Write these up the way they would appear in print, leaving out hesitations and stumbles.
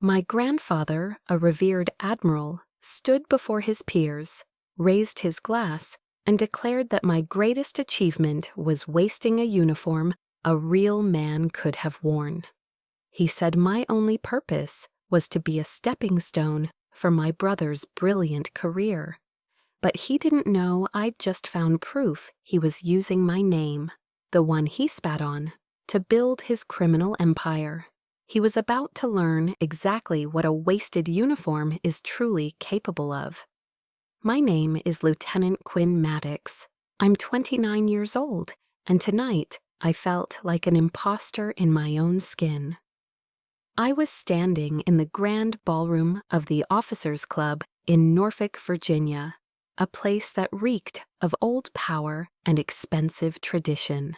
My grandfather, a revered admiral, stood before his peers, raised his glass, and declared that my greatest achievement was wasting a uniform a real man could have worn. He said my only purpose was to be a stepping stone for my brother's brilliant career. But he didn't know I'd just found proof he was using my name, the one he spat on, to build his criminal empire. He was about to learn exactly what a wasted uniform is truly capable of. My name is Lieutenant Quinn Maddox. I'm 29 years old, and tonight I felt like an imposter in my own skin. I was standing in the grand ballroom of the Officers' Club in Norfolk, Virginia, a place that reeked of old power and expensive tradition.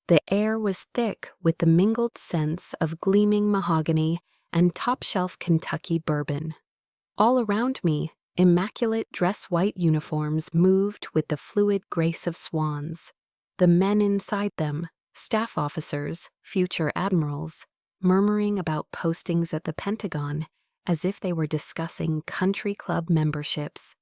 The air was thick with the mingled scents of gleaming mahogany and top-shelf Kentucky bourbon. All around me, immaculate dress-white uniforms moved with the fluid grace of swans. The men inside them, staff officers, future admirals, murmuring about postings at the Pentagon as if they were discussing country club memberships.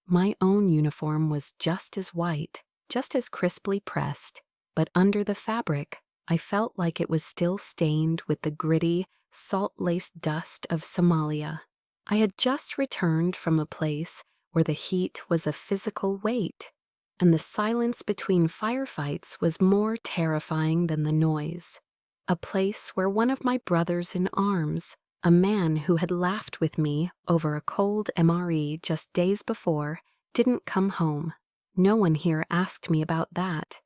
My own uniform was just as white, just as crisply pressed, but under the fabric, I felt like it was still stained with the gritty, salt-laced dust of Somalia. I had just returned from a place where the heat was a physical weight, and the silence between firefights was more terrifying than the noise. A place where one of my brothers in arms, a man who had laughed with me over a cold MRE just days before, didn't come home. No one here asked me about that.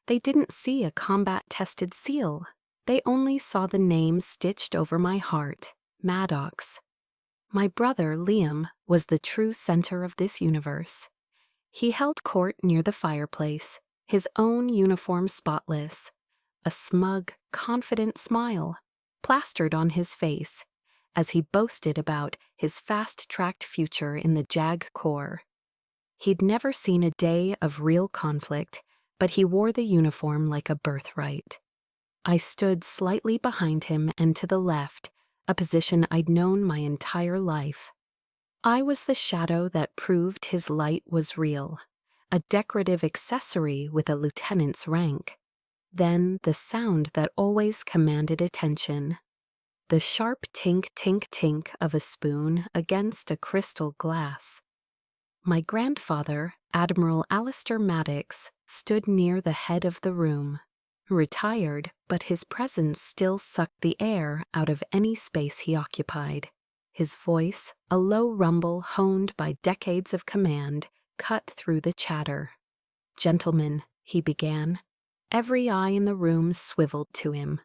They didn't see a combat-tested SEAL. They only saw the name stitched over my heart, Maddox. My brother, Liam, was the true center of this universe. He held court near the fireplace, his own uniform spotless, a smug, confident smile plastered on his face as he boasted about his fast-tracked future in the JAG Corps. He'd never seen a day of real conflict, but he wore the uniform like a birthright. I stood slightly behind him and to the left, a position I'd known my entire life. I was the shadow that proved his light was real, a decorative accessory with a lieutenant's rank. Then the sound that always commanded attention. The sharp tink-tink-tink of a spoon against a crystal glass. My grandfather, Admiral Alistair Maddox, stood near the head of the room. Retired, but his presence still sucked the air out of any space he occupied. His voice, a low rumble honed by decades of command, cut through the chatter. "Gentlemen," he began. Every eye in the room swiveled to him.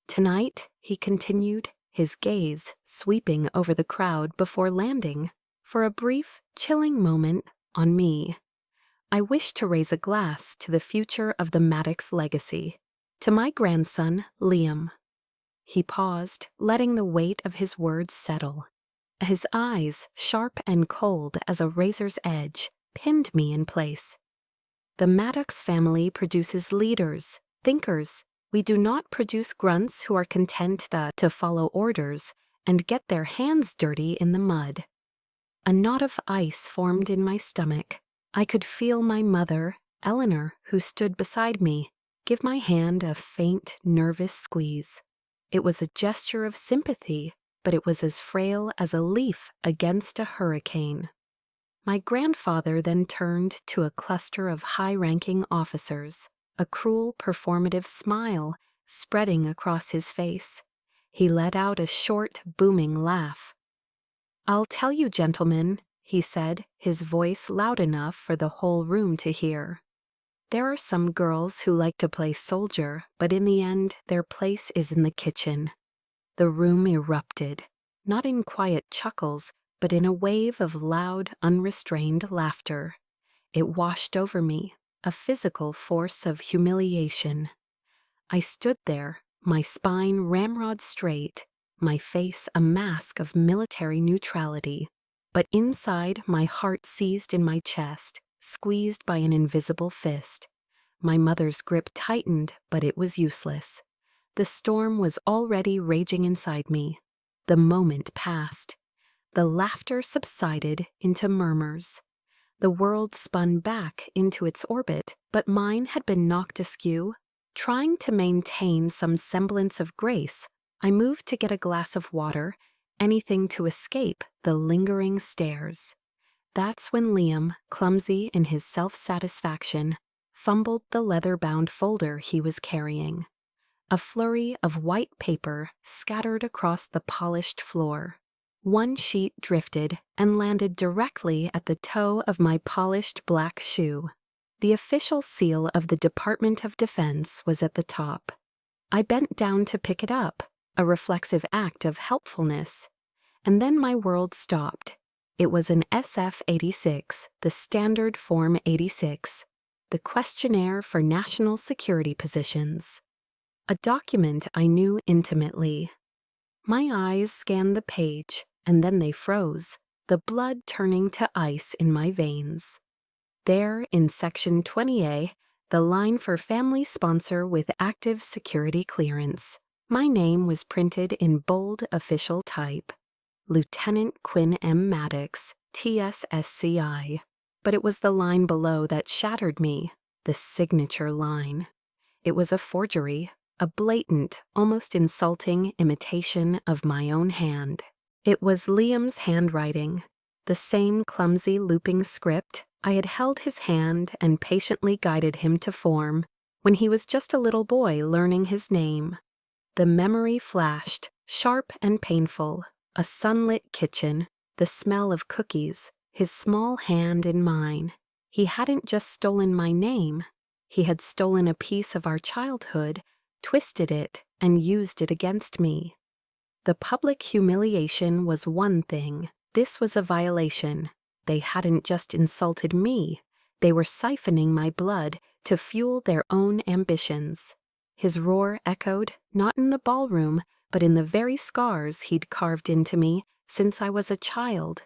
"Tonight," he continued, his gaze sweeping over the crowd before landing, for a brief, chilling moment, on me. "I wish to raise a glass to the future of the Maddox legacy, to my grandson, Liam." He paused, letting the weight of his words settle. His eyes, sharp and cold as a razor's edge, pinned me in place. "The Maddox family produces leaders, thinkers. We do not produce grunts who are content to follow orders and get their hands dirty in the mud." A knot of ice formed in my stomach. I could feel my mother, Eleanor, who stood beside me, give my hand a faint, nervous squeeze. It was a gesture of sympathy, but it was as frail as a leaf against a hurricane. My grandfather then turned to a cluster of high-ranking officers, a cruel, performative smile spreading across his face. He let out a short, booming laugh. "I'll tell you, gentlemen," he said, his voice loud enough for the whole room to hear. "There are some girls who like to play soldier, but in the end, their place is in the kitchen." The room erupted, not in quiet chuckles, but in a wave of loud, unrestrained laughter. It washed over me, a physical force of humiliation. I stood there, my spine ramrod straight, my face a mask of military neutrality, but inside my heart seized in my chest, squeezed by an invisible fist. My mother's grip tightened, but it was useless. The storm was already raging inside me. The moment passed. The laughter subsided into murmurs. The world spun back into its orbit, but mine had been knocked askew. Trying to maintain some semblance of grace, I moved to get a glass of water, anything to escape the lingering stares. That's when Liam, clumsy in his self-satisfaction, fumbled the leather-bound folder he was carrying. A flurry of white paper scattered across the polished floor. One sheet drifted and landed directly at the toe of my polished black shoe. The official seal of the Department of Defense was at the top. I bent down to pick it up, a reflexive act of helpfulness. And then my world stopped. It was an SF-86, the Standard Form 86, the Questionnaire for National Security Positions. A document I knew intimately. My eyes scanned the page, and then they froze, the blood turning to ice in my veins. There, in Section 20A, the line for family sponsor with active security clearance. My name was printed in bold official type. Lieutenant Quinn M. Maddox, TSSCI. But it was the line below that shattered me, the signature line. It was a forgery, a blatant, almost insulting imitation of my own hand. It was Liam's handwriting, the same clumsy looping script I had held his hand and patiently guided him to form when he was just a little boy learning his name. The memory flashed, sharp and painful, a sunlit kitchen, the smell of cookies, his small hand in mine. He hadn't just stolen my name, he had stolen a piece of our childhood, twisted it, and used it against me. The public humiliation was one thing. This was a violation. They hadn't just insulted me, they were siphoning my blood to fuel their own ambitions. His roar echoed, not in the ballroom, but in the very scars he'd carved into me since I was a child.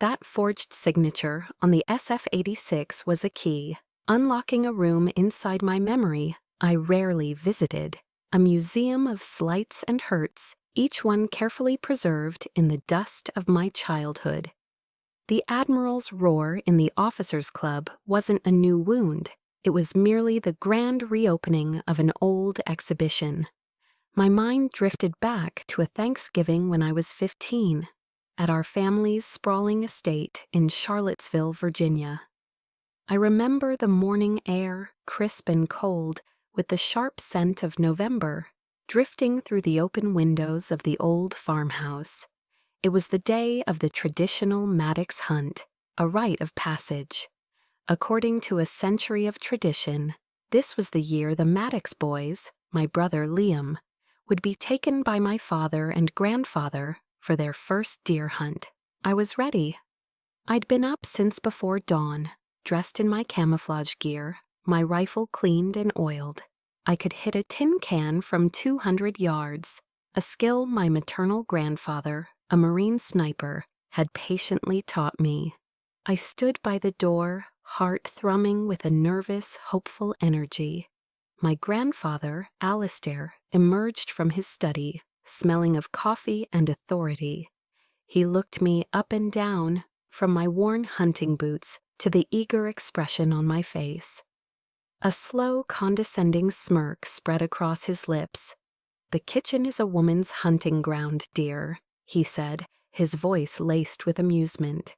That forged signature on the SF-86 was a key, unlocking a room inside my memory I rarely visited, a museum of slights and hurts, each one carefully preserved in the dust of my childhood. The Admiral's roar in the Officers' Club wasn't a new wound, it was merely the grand reopening of an old exhibition. My mind drifted back to a Thanksgiving when I was 15, at our family's sprawling estate in Charlottesville, Virginia. I remember the morning air, crisp and cold, with the sharp scent of November, drifting through the open windows of the old farmhouse. It was the day of the traditional Maddox hunt, a rite of passage. According to a century of tradition, this was the year the Maddox boys, my brother Liam, would be taken by my father and grandfather for their first deer hunt. I was ready. I'd been up since before dawn, dressed in my camouflage gear, my rifle cleaned and oiled. I could hit a tin can from 200 yards, a skill my maternal grandfather, a Marine sniper, had patiently taught me. I stood by the door, heart thrumming with a nervous, hopeful energy. My grandfather, Alistair, emerged from his study, smelling of coffee and authority. He looked me up and down, from my worn hunting boots to the eager expression on my face. A slow, condescending smirk spread across his lips. "The kitchen is a woman's hunting ground, dear," he said, his voice laced with amusement.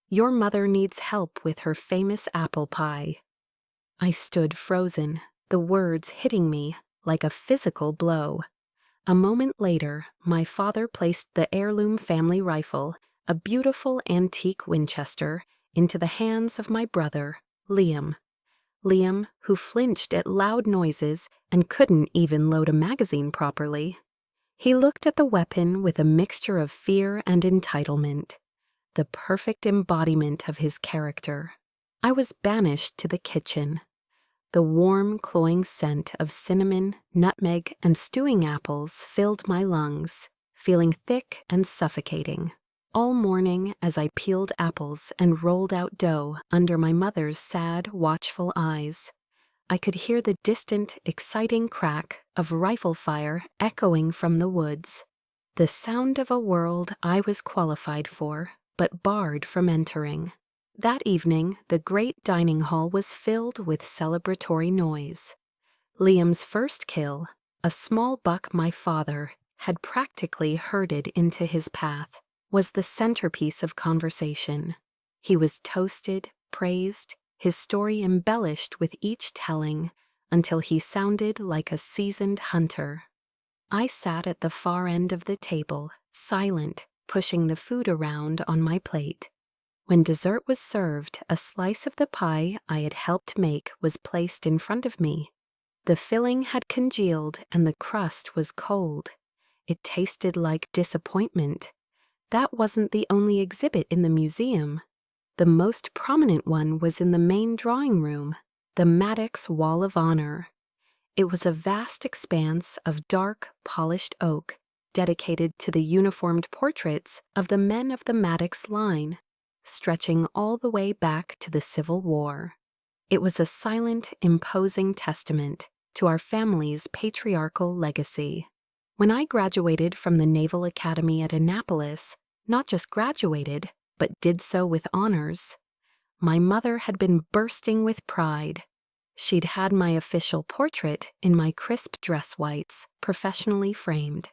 "Your mother needs help with her famous apple pie." I stood frozen, the words hitting me like a physical blow. A moment later, my father placed the heirloom family rifle, a beautiful antique Winchester, into the hands of my brother, Liam. Liam, who flinched at loud noises and couldn't even load a magazine properly. He looked at the weapon with a mixture of fear and entitlement, the perfect embodiment of his character. I was banished to the kitchen. The warm, cloying scent of cinnamon, nutmeg, and stewing apples filled my lungs, feeling thick and suffocating. All morning, as I peeled apples and rolled out dough under my mother's sad, watchful eyes, I could hear the distant, exciting crack of rifle fire echoing from the woods. The sound of a world I was qualified for, but barred from entering. That evening, the great dining hall was filled with celebratory noise. Liam's first kill, a small buck my father had practically herded into his path, was the centerpiece of conversation. He was toasted, praised, his story embellished with each telling, until he sounded like a seasoned hunter. I sat at the far end of the table, silent, pushing the food around on my plate. When dessert was served, a slice of the pie I had helped make was placed in front of me. The filling had congealed and the crust was cold. It tasted like disappointment. That wasn't the only exhibit in the museum. The most prominent one was in the main drawing room, the Maddox Wall of Honor. It was a vast expanse of dark, polished oak, dedicated to the uniformed portraits of the men of the Maddox line, stretching all the way back to the Civil War. It was a silent, imposing testament to our family's patriarchal legacy. When I graduated from the Naval Academy at Annapolis, not just graduated, but did so with honors, my mother had been bursting with pride. She'd had my official portrait in my crisp dress whites, professionally framed.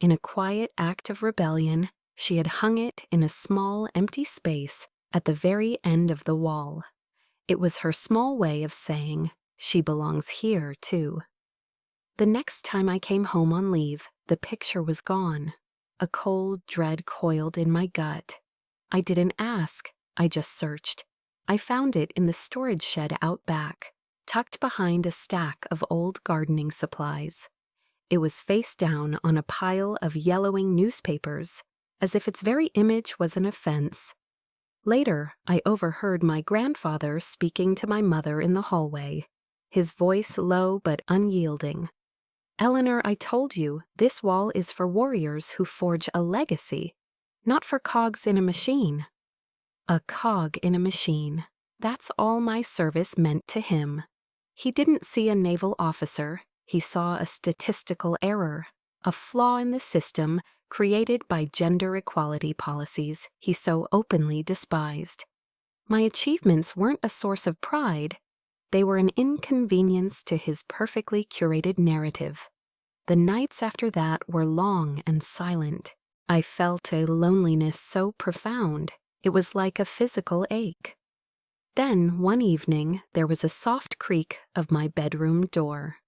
In a quiet act of rebellion, she had hung it in a small, empty space at the very end of the wall. It was her small way of saying, "She belongs here, too." The next time I came home on leave, the picture was gone. A cold dread coiled in my gut. I didn't ask, I just searched. I found it in the storage shed out back, tucked behind a stack of old gardening supplies. It was face down on a pile of yellowing newspapers, as if its very image was an offense. Later, I overheard my grandfather speaking to my mother in the hallway, his voice low but unyielding. "Eleanor, I told you, this wall is for warriors who forge a legacy, not for cogs in a machine." A cog in a machine. That's all my service meant to him. He didn't see a naval officer. He saw a statistical error, a flaw in the system created by gender equality policies he so openly despised. My achievements weren't a source of pride. They were an inconvenience to his perfectly curated narrative. The nights after that were long and silent. I felt a loneliness so profound, it was like a physical ache. Then, one evening, there was a soft creak of my bedroom door.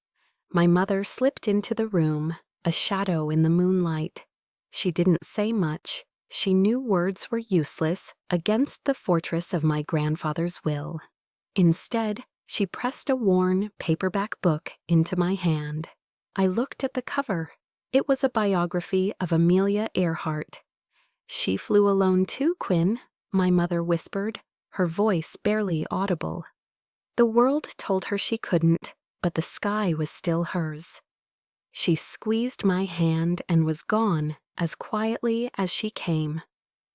My mother slipped into the room, a shadow in the moonlight. She didn't say much. She knew words were useless against the fortress of my grandfather's will. Instead, she pressed a worn, paperback book into my hand. I looked at the cover. It was a biography of Amelia Earhart. "She flew alone too, Quinn," my mother whispered, her voice barely audible. The world told her she couldn't, but the sky was still hers. She squeezed my hand and was gone as quietly as she came.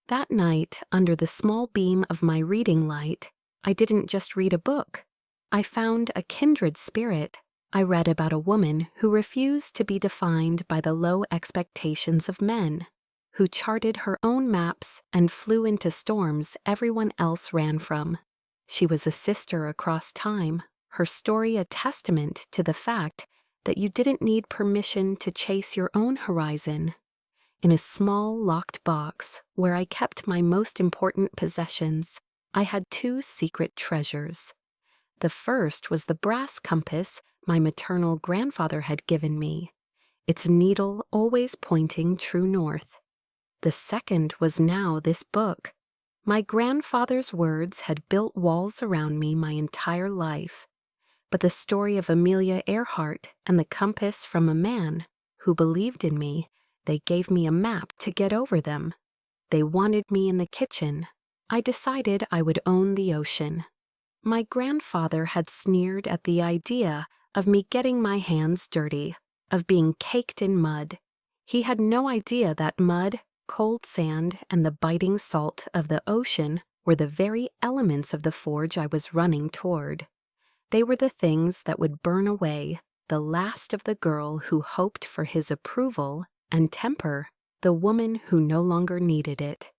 That night, under the small beam of my reading light, I didn't just read a book. I found a kindred spirit. I read about a woman who refused to be defined by the low expectations of men, who charted her own maps and flew into storms everyone else ran from. She was a sister across time, her story a testament to the fact that you didn't need permission to chase your own horizon. In a small locked box where I kept my most important possessions, I had two secret treasures. The first was the brass compass my maternal grandfather had given me, its needle always pointing true north. The second was now this book. My grandfather's words had built walls around me my entire life, but the story of Amelia Earhart and the compass from a man who believed in me, they gave me a map to get over them. They wanted me in the kitchen. I decided I would own the ocean. My grandfather had sneered at the idea of me getting my hands dirty, of being caked in mud. He had no idea that mud, cold sand, and the biting salt of the ocean were the very elements of the forge I was running toward. They were the things that would burn away the last of the girl who hoped for his approval and temper the woman who no longer needed it.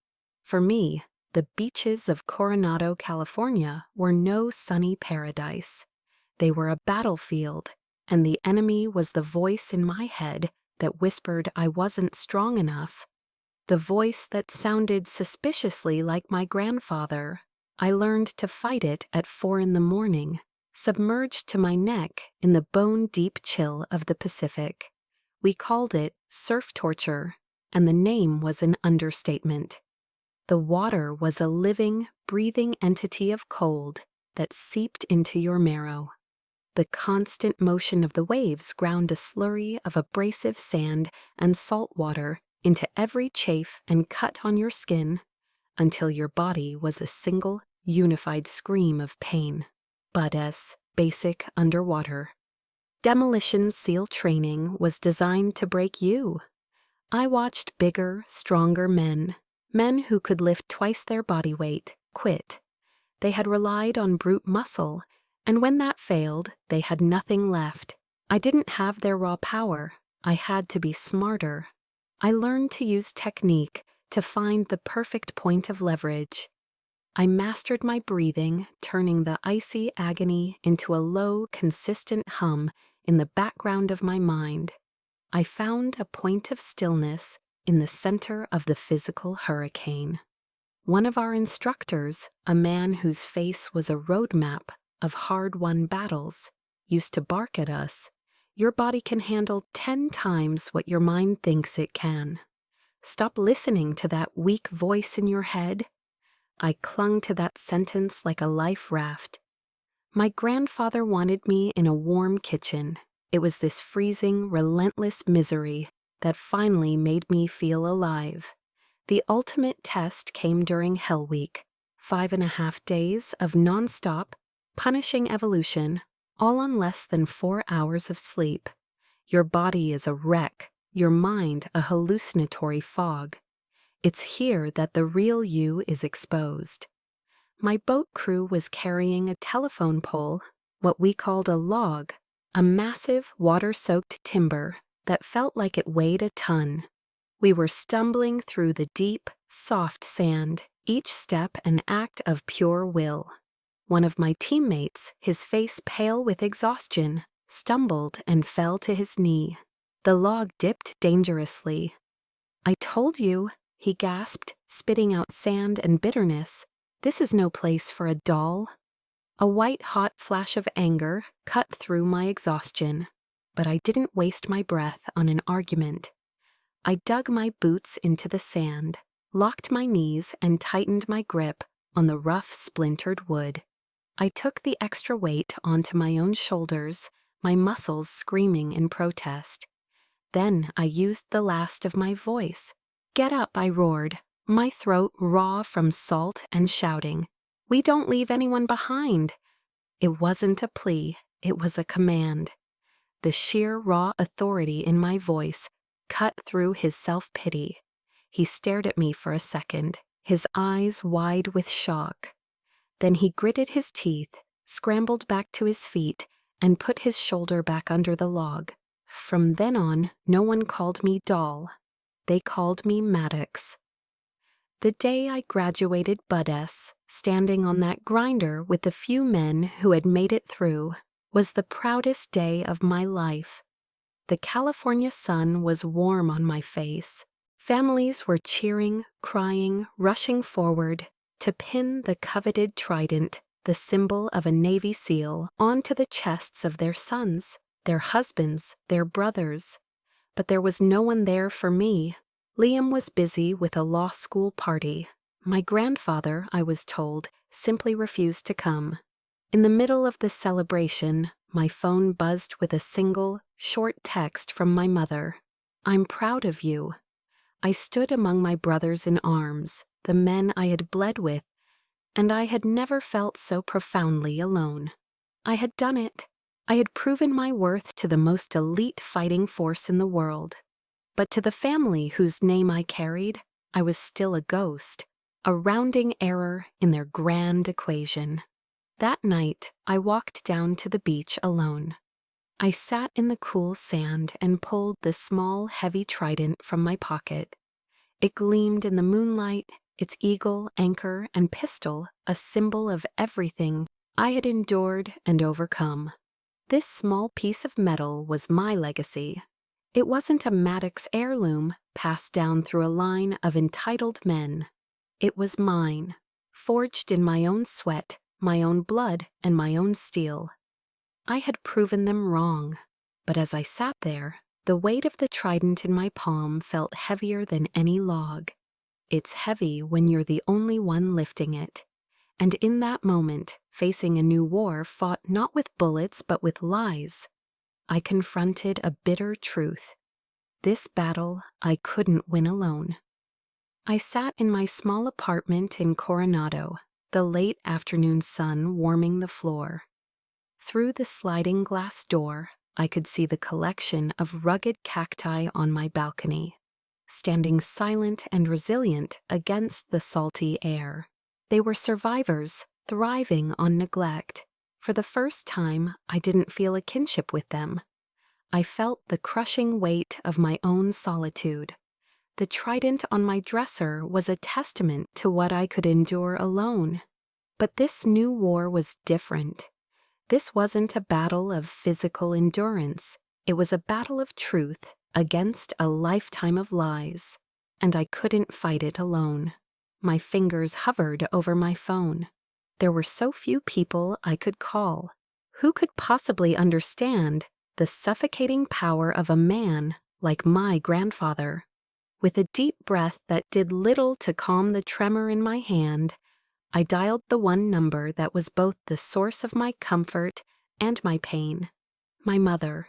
For me, the beaches of Coronado, California were no sunny paradise. They were a battlefield, and the enemy was the voice in my head that whispered I wasn't strong enough. The voice that sounded suspiciously like my grandfather. I learned to fight it at 4 a.m, submerged to my neck in the bone-deep chill of the Pacific. We called it surf torture, and the name was an understatement. The water was a living, breathing entity of cold that seeped into your marrow. The constant motion of the waves ground a slurry of abrasive sand and salt water into every chafe and cut on your skin until your body was a single, unified scream of pain. Badass, basic underwater. Demolition SEAL training was designed to break you. I watched bigger, stronger men who could lift twice their body weight, quit. They had relied on brute muscle, and when that failed, they had nothing left. I didn't have their raw power. I had to be smarter. I learned to use technique to find the perfect point of leverage. I mastered my breathing, turning the icy agony into a low, consistent hum in the background of my mind. I found a point of stillness in the center of the physical hurricane. One of our instructors, a man whose face was a roadmap of hard-won battles, used to bark at us. Your body can handle 10 times what your mind thinks it can. Stop listening to that weak voice in your head. I clung to that sentence like a life raft. My grandfather wanted me in a warm kitchen. It was this freezing, relentless misery that finally made me feel alive. The ultimate test came during Hell Week, 5.5 days of non-stop, punishing evolution, all on less than 4 hours of sleep. Your body is a wreck, your mind a hallucinatory fog. It's here that the real you is exposed. My boat crew was carrying a telephone pole, what we called a log, a massive water-soaked timber that felt like it weighed a ton. We were stumbling through the deep, soft sand, each step an act of pure will. One of my teammates, his face pale with exhaustion, stumbled and fell to his knee. The log dipped dangerously. "I told you," he gasped, spitting out sand and bitterness. "This is no place for a doll." A white-hot flash of anger cut through my exhaustion, but I didn't waste my breath on an argument. I dug my boots into the sand, locked my knees, and tightened my grip on the rough, splintered wood. I took the extra weight onto my own shoulders, my muscles screaming in protest. Then I used the last of my voice. "Get up," I roared, my throat raw from salt and shouting. "We don't leave anyone behind." It wasn't a plea, it was a command. The sheer raw authority in my voice cut through his self-pity. He stared at me for a second, his eyes wide with shock. Then he gritted his teeth, scrambled back to his feet, and put his shoulder back under the log. From then on, no one called me doll. They called me Maddox. The day I graduated Bud-S, standing on that grinder with the few men who had made it through, was the proudest day of my life. The California sun was warm on my face. Families were cheering, crying, rushing forward to pin the coveted trident, the symbol of a Navy SEAL, onto the chests of their sons, their husbands, their brothers. But there was no one there for me. Liam was busy with a law school party. My grandfather, I was told, simply refused to come. In the middle of the celebration, my phone buzzed with a single, short text from my mother. "I'm proud of you." I stood among my brothers in arms, the men I had bled with, and I had never felt so profoundly alone. I had done it. I had proven my worth to the most elite fighting force in the world. But to the family whose name I carried, I was still a ghost, a rounding error in their grand equation. That night, I walked down to the beach alone. I sat in the cool sand and pulled the small, heavy trident from my pocket. It gleamed in the moonlight, its eagle, anchor, and pistol a symbol of everything I had endured and overcome. This small piece of metal was my legacy. It wasn't a Maddox heirloom passed down through a line of entitled men. It was mine, forged in my own sweat, my own blood, and my own steel. I had proven them wrong, but as I sat there, the weight of the trident in my palm felt heavier than any log. It's heavy when you're the only one lifting it. And in that moment, facing a new war fought not with bullets but with lies, I confronted a bitter truth. This battle I couldn't win alone. I sat in my small apartment in Coronado, the late afternoon sun warming the floor. Through the sliding glass door, I could see the collection of rugged cacti on my balcony, standing silent and resilient against the salty air. They were survivors, thriving on neglect. For the first time, I didn't feel a kinship with them. I felt the crushing weight of my own solitude. The trident on my dresser was a testament to what I could endure alone. But this new war was different. This wasn't a battle of physical endurance. It was a battle of truth against a lifetime of lies. And I couldn't fight it alone. My fingers hovered over my phone. There were so few people I could call. Who could possibly understand the suffocating power of a man like my grandfather? With a deep breath that did little to calm the tremor in my hand, I dialed the one number that was both the source of my comfort and my pain, my mother.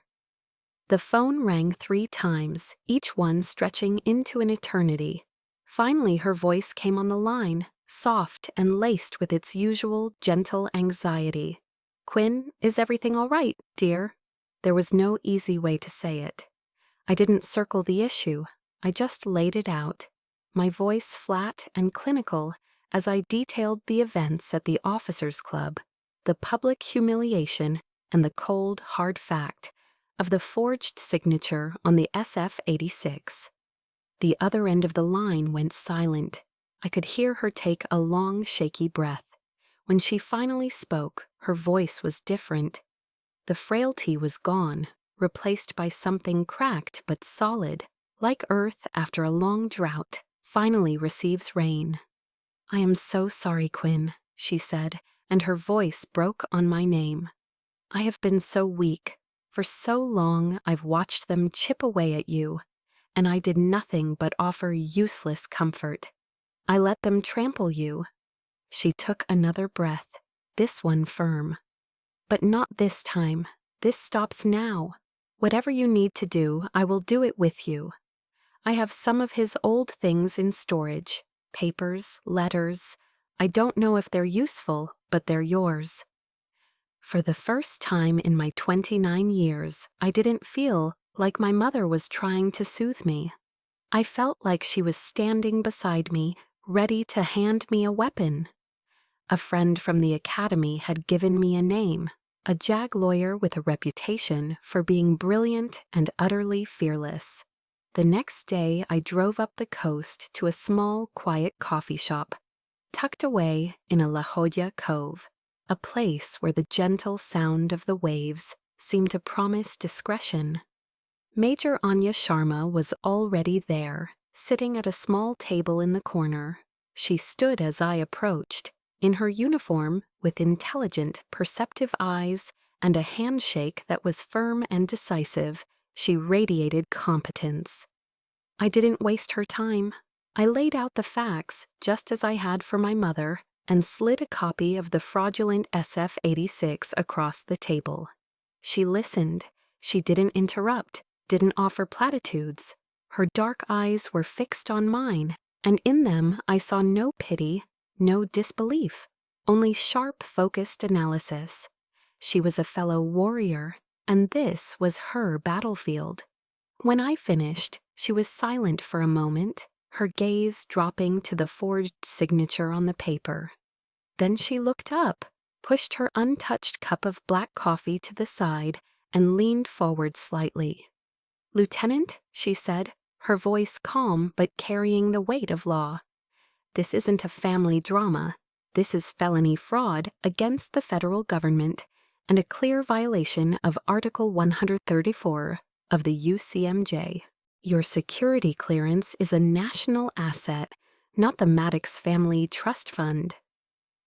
The phone rang 3 times, each one stretching into an eternity. Finally, her voice came on the line, soft and laced with its usual gentle anxiety. "Quinn, is everything all right, dear?" There was no easy way to say it. I didn't circle the issue. I just laid it out, my voice flat and clinical as I detailed the events at the officers' club, the public humiliation, and the cold, hard fact of the forged signature on the SF-86. The other end of the line went silent. I could hear her take a long, shaky breath. When she finally spoke, her voice was different. The frailty was gone, replaced by something cracked but solid, like earth after a long drought finally receives rain. "I am so sorry, Quinn," she said, and her voice broke on my name. "I have been so weak. For so long I've watched them chip away at you, and I did nothing but offer useless comfort. I let them trample you." She took another breath, this one firm. "But not this time. This stops now. Whatever you need to do, I will do it with you. I have some of his old things in storage, papers, letters. I don't know if they're useful, but they're yours." For the first time in my 29 years, I didn't feel like my mother was trying to soothe me. I felt like she was standing beside me, ready to hand me a weapon. A friend from the academy had given me a name, a JAG lawyer with a reputation for being brilliant and utterly fearless. The next day, I drove up the coast to a small, quiet coffee shop, tucked away in a La Jolla cove, a place where the gentle sound of the waves seemed to promise discretion. Major Anya Sharma was already there, sitting at a small table in the corner. She stood as I approached, in her uniform with intelligent, perceptive eyes and a handshake that was firm and decisive. She radiated competence. I didn't waste her time. I laid out the facts, just as I had for my mother, and slid a copy of the fraudulent SF-86 across the table. She listened. She didn't interrupt, didn't offer platitudes. Her dark eyes were fixed on mine, and in them I saw no pity, no disbelief, only sharp, focused analysis. She was a fellow warrior, and this was her battlefield. When I finished, she was silent for a moment, her gaze dropping to the forged signature on the paper. Then she looked up, pushed her untouched cup of black coffee to the side, and leaned forward slightly. "Lieutenant," she said, her voice calm but carrying the weight of law. "This isn't a family drama. This is felony fraud against the federal government and a clear violation of Article 134 of the UCMJ. Your security clearance is a national asset, not the Maddox family trust fund."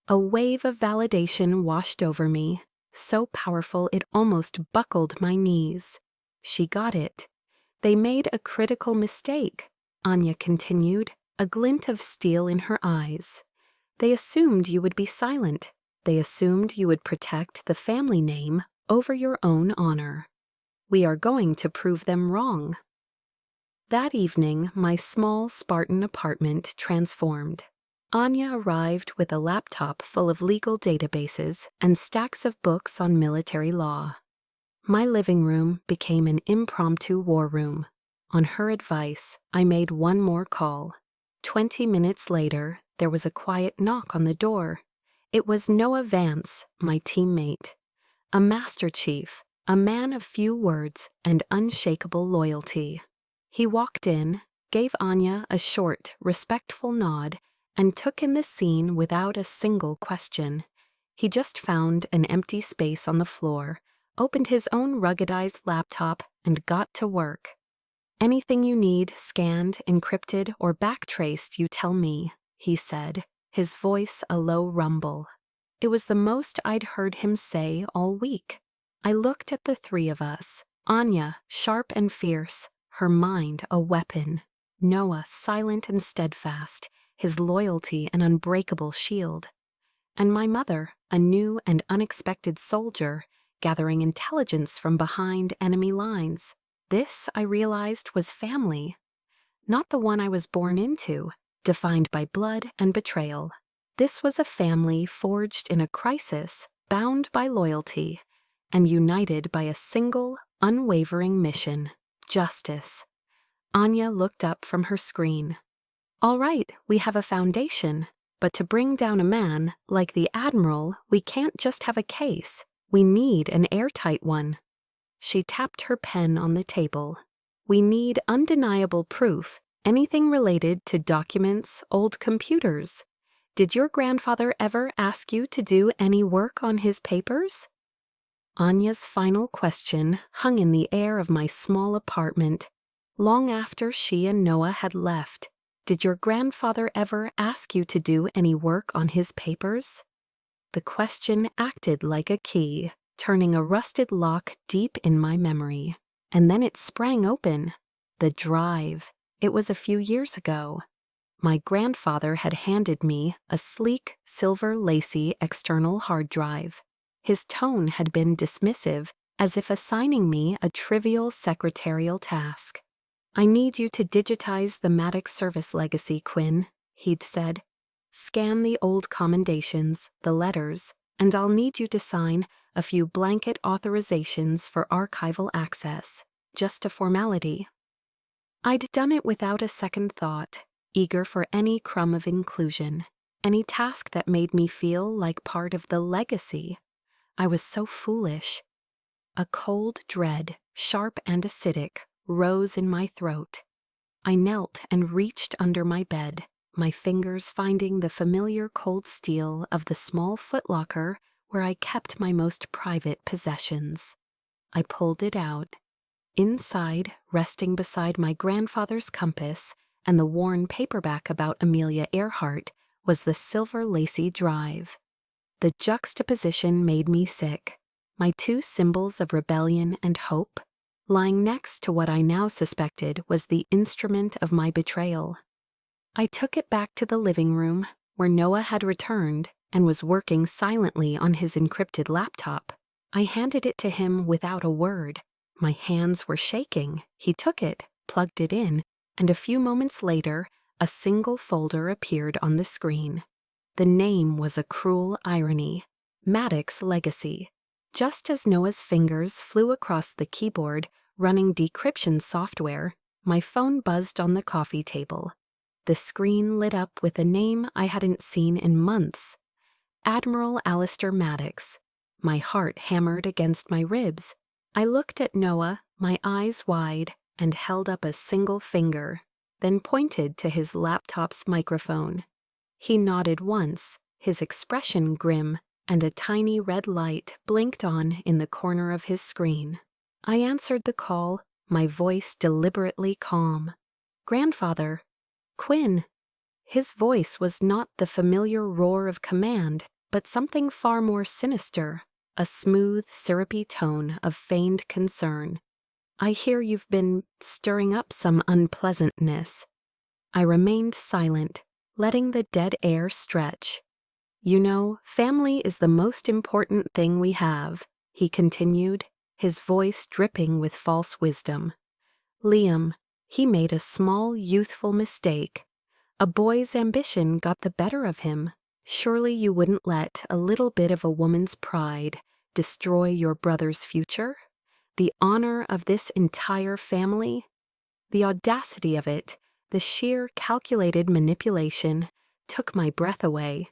A wave of validation washed over me, so powerful it almost buckled my knees. She got it. "They made a critical mistake," Anya continued, a glint of steel in her eyes. "They assumed you would be silent. They assumed you would protect the family name over your own honor. We are going to prove them wrong." That evening, my small Spartan apartment transformed. Anya arrived with a laptop full of legal databases and stacks of books on military law. My living room became an impromptu war room. On her advice, I made one more call. 20 minutes later, there was a quiet knock on the door. It was Noah Vance, my teammate. A Master Chief, a man of few words and unshakable loyalty. He walked in, gave Anya a short, respectful nod, and took in the scene without a single question. He just found an empty space on the floor, opened his own ruggedized laptop, and got to work. "Anything you need scanned, encrypted, or backtraced, you tell me," he said, his voice a low rumble. It was the most I'd heard him say all week. I looked at the three of us, Anya sharp and fierce, her mind a weapon, Noah silent and steadfast, his loyalty an unbreakable shield, and my mother, a new and unexpected soldier, gathering intelligence from behind enemy lines. This, I realized, was family. Not the one I was born into, defined by blood and betrayal. This was a family forged in a crisis, bound by loyalty, and united by a single, unwavering mission: justice. Anya looked up from her screen. "All right, we have a foundation, but to bring down a man like the Admiral, we can't just have a case. We need an airtight one." She tapped her pen on the table. "We need undeniable proof, anything related to documents, old computers. Did your grandfather ever ask you to do any work on his papers?" Anya's final question hung in the air of my small apartment. Long after she and Noah had left, "Did your grandfather ever ask you to do any work on his papers?" The question acted like a key, turning a rusted lock deep in my memory. And then it sprang open. The drive. It was a few years ago. My grandfather had handed me a sleek, silver lacy external hard drive. His tone had been dismissive, as if assigning me a trivial secretarial task. "I need you to digitize the Maddox service legacy, Quinn," he'd said. "Scan the old commendations, the letters, and I'll need you to sign a few blanket authorizations for archival access. Just a formality." I'd done it without a second thought, eager for any crumb of inclusion, any task that made me feel like part of the legacy. I was so foolish. A cold dread, sharp and acidic, rose in my throat. I knelt and reached under my bed, my fingers finding the familiar cold steel of the small footlocker where I kept my most private possessions. I pulled it out. Inside, resting beside my grandfather's compass and the worn paperback about Amelia Earhart, was the silver lacy drive. The juxtaposition made me sick. My two symbols of rebellion and hope, lying next to what I now suspected was the instrument of my betrayal. I took it back to the living room, where Noah had returned and was working silently on his encrypted laptop. I handed it to him without a word. My hands were shaking. He took it, plugged it in, and a few moments later, a single folder appeared on the screen. The name was a cruel irony: Maddox Legacy. Just as Noah's fingers flew across the keyboard, running decryption software, my phone buzzed on the coffee table. The screen lit up with a name I hadn't seen in months: Admiral Alistair Maddox. My heart hammered against my ribs. I looked at Noah, my eyes wide, and held up a single finger, then pointed to his laptop's microphone. He nodded once, his expression grim, and a tiny red light blinked on in the corner of his screen. I answered the call, my voice deliberately calm. "Grandfather." "Quinn." His voice was not the familiar roar of command, but something far more sinister, a smooth, syrupy tone of feigned concern. "I hear you've been stirring up some unpleasantness." I remained silent, letting the dead air stretch. "You know, family is the most important thing we have," he continued, his voice dripping with false wisdom. "Liam, he made a small, youthful mistake. A boy's ambition got the better of him. Surely you wouldn't let a little bit of a woman's pride destroy your brother's future? The honor of this entire family?" The audacity of it, the sheer calculated manipulation, took my breath away.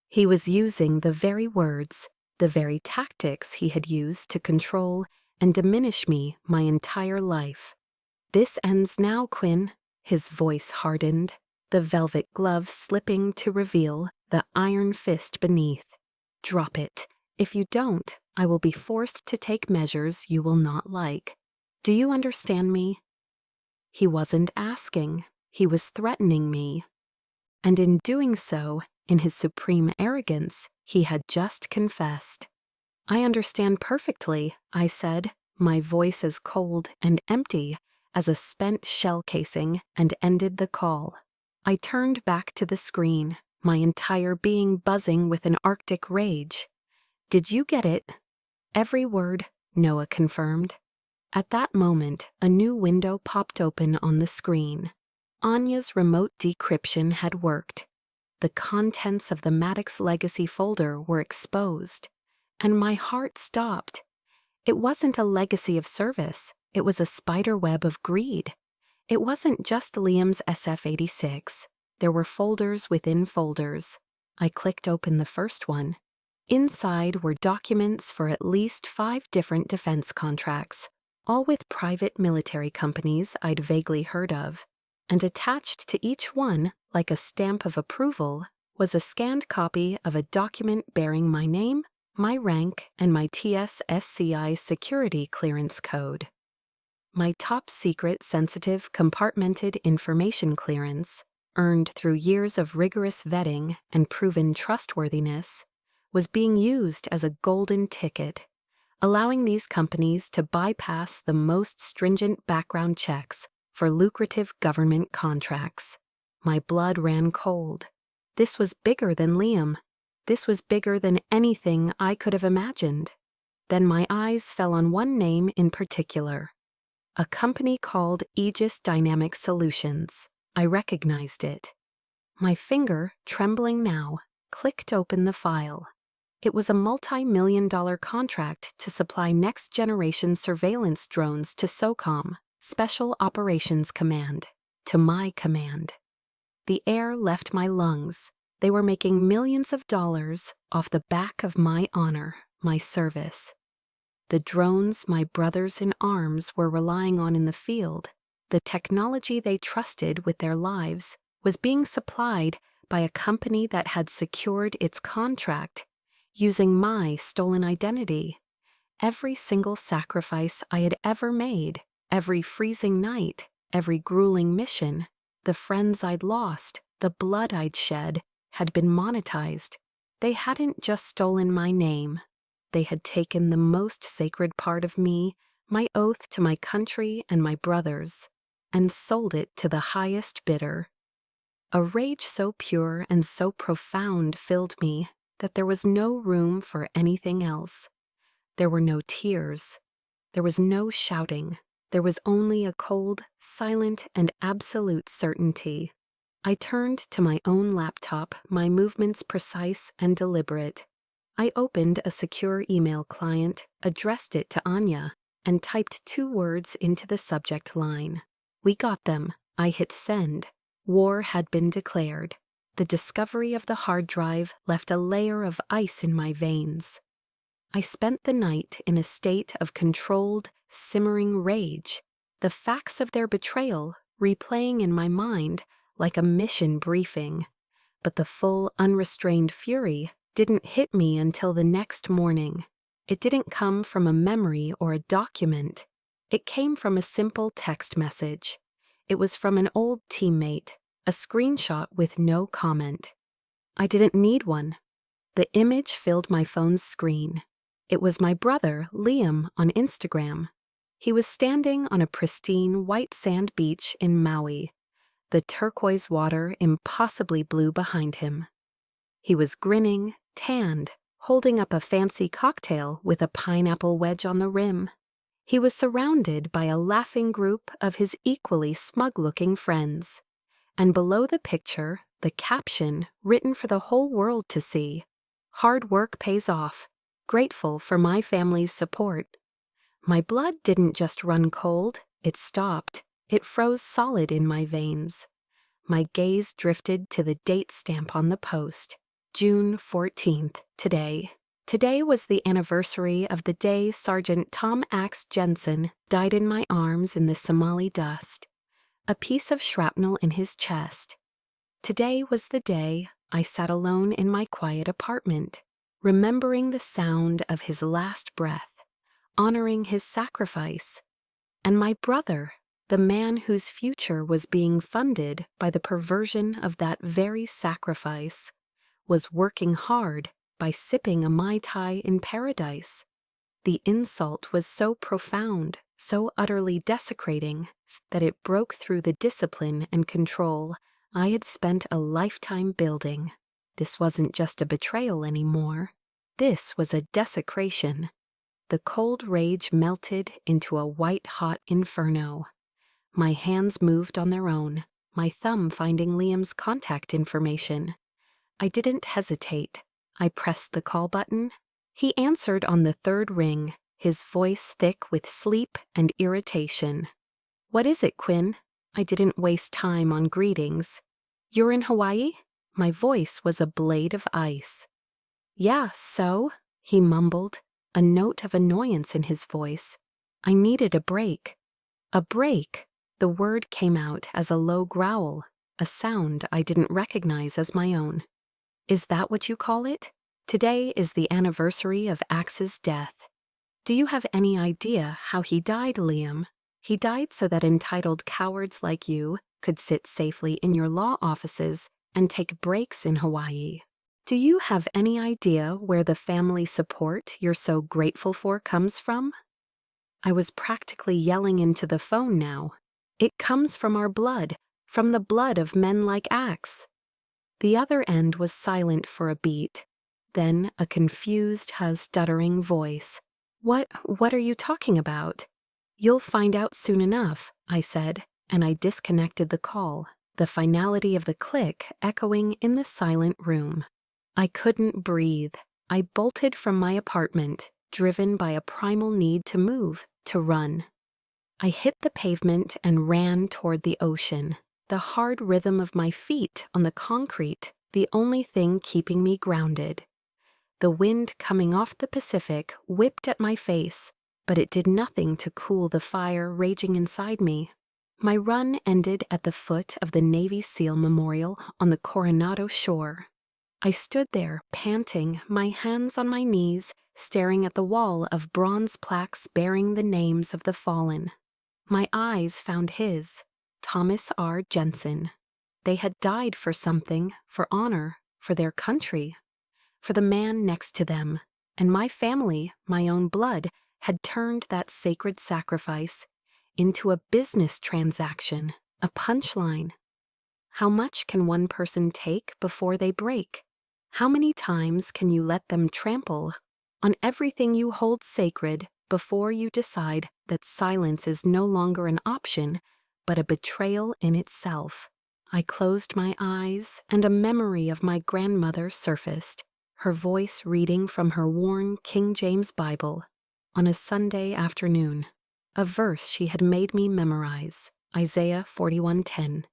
He was using the very words, the very tactics he had used to control and diminish me my entire life. "This ends now, Quinn." His voice hardened, the velvet glove slipping to reveal the iron fist beneath. "Drop it. If you don't, I will be forced to take measures you will not like. Do you understand me?" He wasn't asking, he was threatening me. And in doing so, in his supreme arrogance, he had just confessed. "I understand perfectly," I said, my voice as cold and empty as a spent shell casing, and ended the call. I turned back to the screen, my entire being buzzing with an Arctic rage. "Did you get it?" "Every word," Noah confirmed. At that moment, a new window popped open on the screen. Anya's remote decryption had worked. The contents of the Maddox Legacy folder were exposed, and my heart stopped. It wasn't a legacy of service, it was a spider web of greed. It wasn't just Liam's SF-86. There were folders within folders. I clicked open the first one. Inside were documents for at least 5 different defense contracts, all with private military companies I'd vaguely heard of. And attached to each one, like a stamp of approval, was a scanned copy of a document bearing my name, my rank, and my TS-SCI security clearance code. My top-secret sensitive compartmented information clearance, earned through years of rigorous vetting and proven trustworthiness, was being used as a golden ticket, allowing these companies to bypass the most stringent background checks for lucrative government contracts. My blood ran cold. This was bigger than Liam. This was bigger than anything I could have imagined. Then my eyes fell on one name in particular. A company called Aegis Dynamic Solutions. I recognized it. My finger, trembling now, clicked open the file. It was a multi-million-dollar contract to supply next-generation surveillance drones to SOCOM, Special Operations Command, to my command. The air left my lungs. They were making millions of dollars off the back of my honor, my service. The drones my brothers in arms were relying on in the field, the technology they trusted with their lives, was being supplied by a company that had secured its contract using my stolen identity. Every single sacrifice I had ever made, every freezing night, every grueling mission, the friends I'd lost, the blood I'd shed, had been monetized. They hadn't just stolen my name. They had taken the most sacred part of me, my oath to my country and my brothers, and sold it to the highest bidder. A rage so pure and so profound filled me that there was no room for anything else. There were no tears. There was no shouting. There was only a cold, silent, and absolute certainty. I turned to my own laptop, my movements precise and deliberate. I opened a secure email client, addressed it to Anya, and typed 2 words into the subject line. "We got them." I hit send. War had been declared. The discovery of the hard drive left a layer of ice in my veins. I spent the night in a state of controlled, simmering rage, the facts of their betrayal replaying in my mind like a mission briefing. But the full, unrestrained fury didn't hit me until the next morning. It didn't come from a memory or a document. It came from a simple text message. It was from an old teammate, a screenshot with no comment. I didn't need one. The image filled my phone's screen. It was my brother, Liam, on Instagram. He was standing on a pristine white sand beach in Maui, the turquoise water impossibly blue behind him. He was grinning, tanned, holding up a fancy cocktail with a pineapple wedge on the rim. He was surrounded by a laughing group of his equally smug-looking friends. And below the picture, the caption, written for the whole world to see, "Hard work pays off. Grateful for my family's support." My blood didn't just run cold, it stopped. It froze solid in my veins. My gaze drifted to the date stamp on the post, June 14th, today. Today was the anniversary of the day Sergeant Tom Axe Jensen died in my arms in the Somali dust, a piece of shrapnel in his chest. Today was the day I sat alone in my quiet apartment, remembering the sound of his last breath, honoring his sacrifice. And my brother, the man whose future was being funded by the perversion of that very sacrifice, was working hard by sipping a Mai Tai in paradise. The insult was so profound, so utterly desecrating, that it broke through the discipline and control I had spent a lifetime building. This wasn't just a betrayal anymore. This was a desecration. The cold rage melted into a white-hot inferno. My hands moved on their own, my thumb finding Liam's contact information. I didn't hesitate. I pressed the call button. He answered on the third ring, his voice thick with sleep and irritation. "What is it, Quinn?" I didn't waste time on greetings. "You're in Hawaii?" My voice was a blade of ice. "Yeah, so?" he mumbled, a note of annoyance in his voice. I needed a break. A break. The word came out as a low growl, a sound I didn't recognize as my own. "Is that what you call it? Today is the anniversary of Axe's death. Do you have any idea how he died, Liam? He died so that entitled cowards like you could sit safely in your law offices and take breaks in Hawaii. Do you have any idea where the family support you're so grateful for comes from?" I was practically yelling into the phone now. "It comes from our blood, from the blood of men like Axe." The other end was silent for a beat. Then a confused, stuttering voice. What are you talking about?" "You'll find out soon enough," I said, and I disconnected the call, the finality of the click echoing in the silent room. I couldn't breathe. I bolted from my apartment, driven by a primal need to move, to run. I hit the pavement and ran toward the ocean, the hard rhythm of my feet on the concrete, the only thing keeping me grounded. The wind coming off the Pacific whipped at my face, but it did nothing to cool the fire raging inside me. My run ended at the foot of the Navy SEAL Memorial on the Coronado shore. I stood there, panting, my hands on my knees, staring at the wall of bronze plaques bearing the names of the fallen. My eyes found his, Thomas R. Jensen. They had died for something, for honor, for their country, for the man next to them, and my family, my own blood, had turned that sacred sacrifice into a business transaction, a punchline. How much can one person take before they break? How many times can you let them trample on everything you hold sacred before you decide that silence is no longer an option, but a betrayal in itself? I closed my eyes, and a memory of my grandmother surfaced, her voice reading from her worn King James Bible on a Sunday afternoon, a verse she had made me memorize, Isaiah 41:10.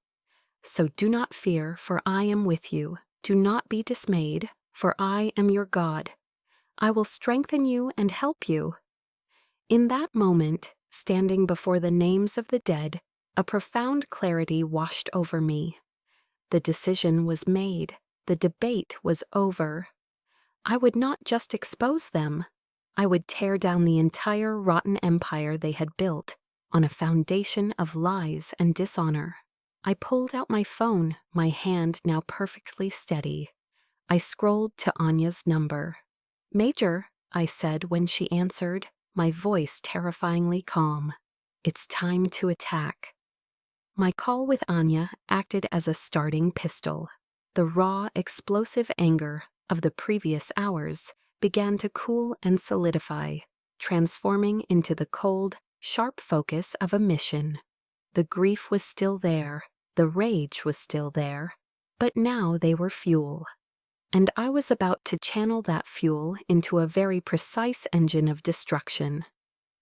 "So do not fear, for I am with you. Do not be dismayed, for I am your God. I will strengthen you and help you." In that moment, Standing before the names of the dead, a profound clarity washed over me. The decision was made. The debate was over. I would not just expose them. I would tear down the entire rotten empire they had built on a foundation of lies and dishonor. I pulled out my phone, my hand now perfectly steady. I scrolled to Anya's number. "Major," I said when she answered, my voice terrifyingly calm. "It's time to attack." My call with Anya acted as a starting pistol. The raw, explosive anger of the previous hours began to cool and solidify, transforming into the cold, sharp focus of a mission. The grief was still there, the rage was still there, but now they were fuel. And I was about to channel that fuel into a very precise engine of destruction.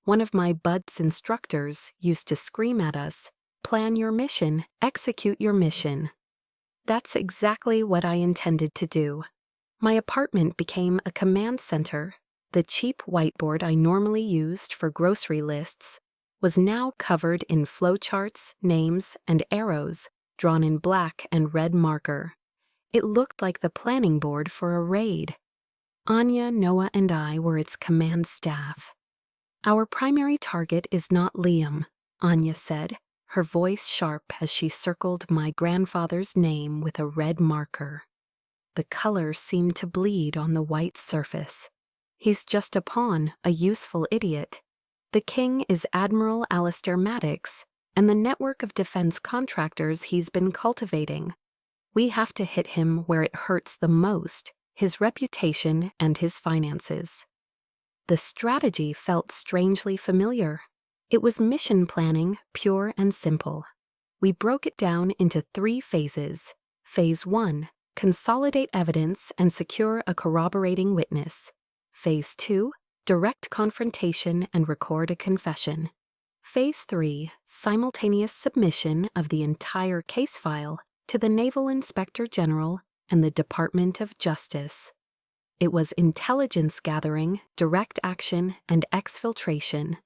One of my BUDS instructors used to scream at us, "Plan your mission, execute your mission." That's exactly what I intended to do. My apartment became a command center. The cheap whiteboard I normally used for grocery lists was now covered in flowcharts, names, and arrows drawn in black and red marker. It looked like the planning board for a raid. Anya, Noah, and I were its command staff. "Our primary target is not Liam," Anya said, her voice sharp as she circled my grandfather's name with a red marker. The color seemed to bleed on the white surface. "He's just a pawn, a useful idiot. The king is Admiral Alistair Maddox and the network of defense contractors he's been cultivating. We have to hit him where it hurts the most, his reputation and his finances." The strategy felt strangely familiar. It was mission planning, pure and simple. We broke it down into 3 phases. Phase 1, consolidate evidence and secure a corroborating witness. Phase 2, direct confrontation and record a confession. Phase 3, simultaneous submission of the entire case file to the Naval Inspector General and the Department of Justice. It was intelligence gathering, direct action, and exfiltration.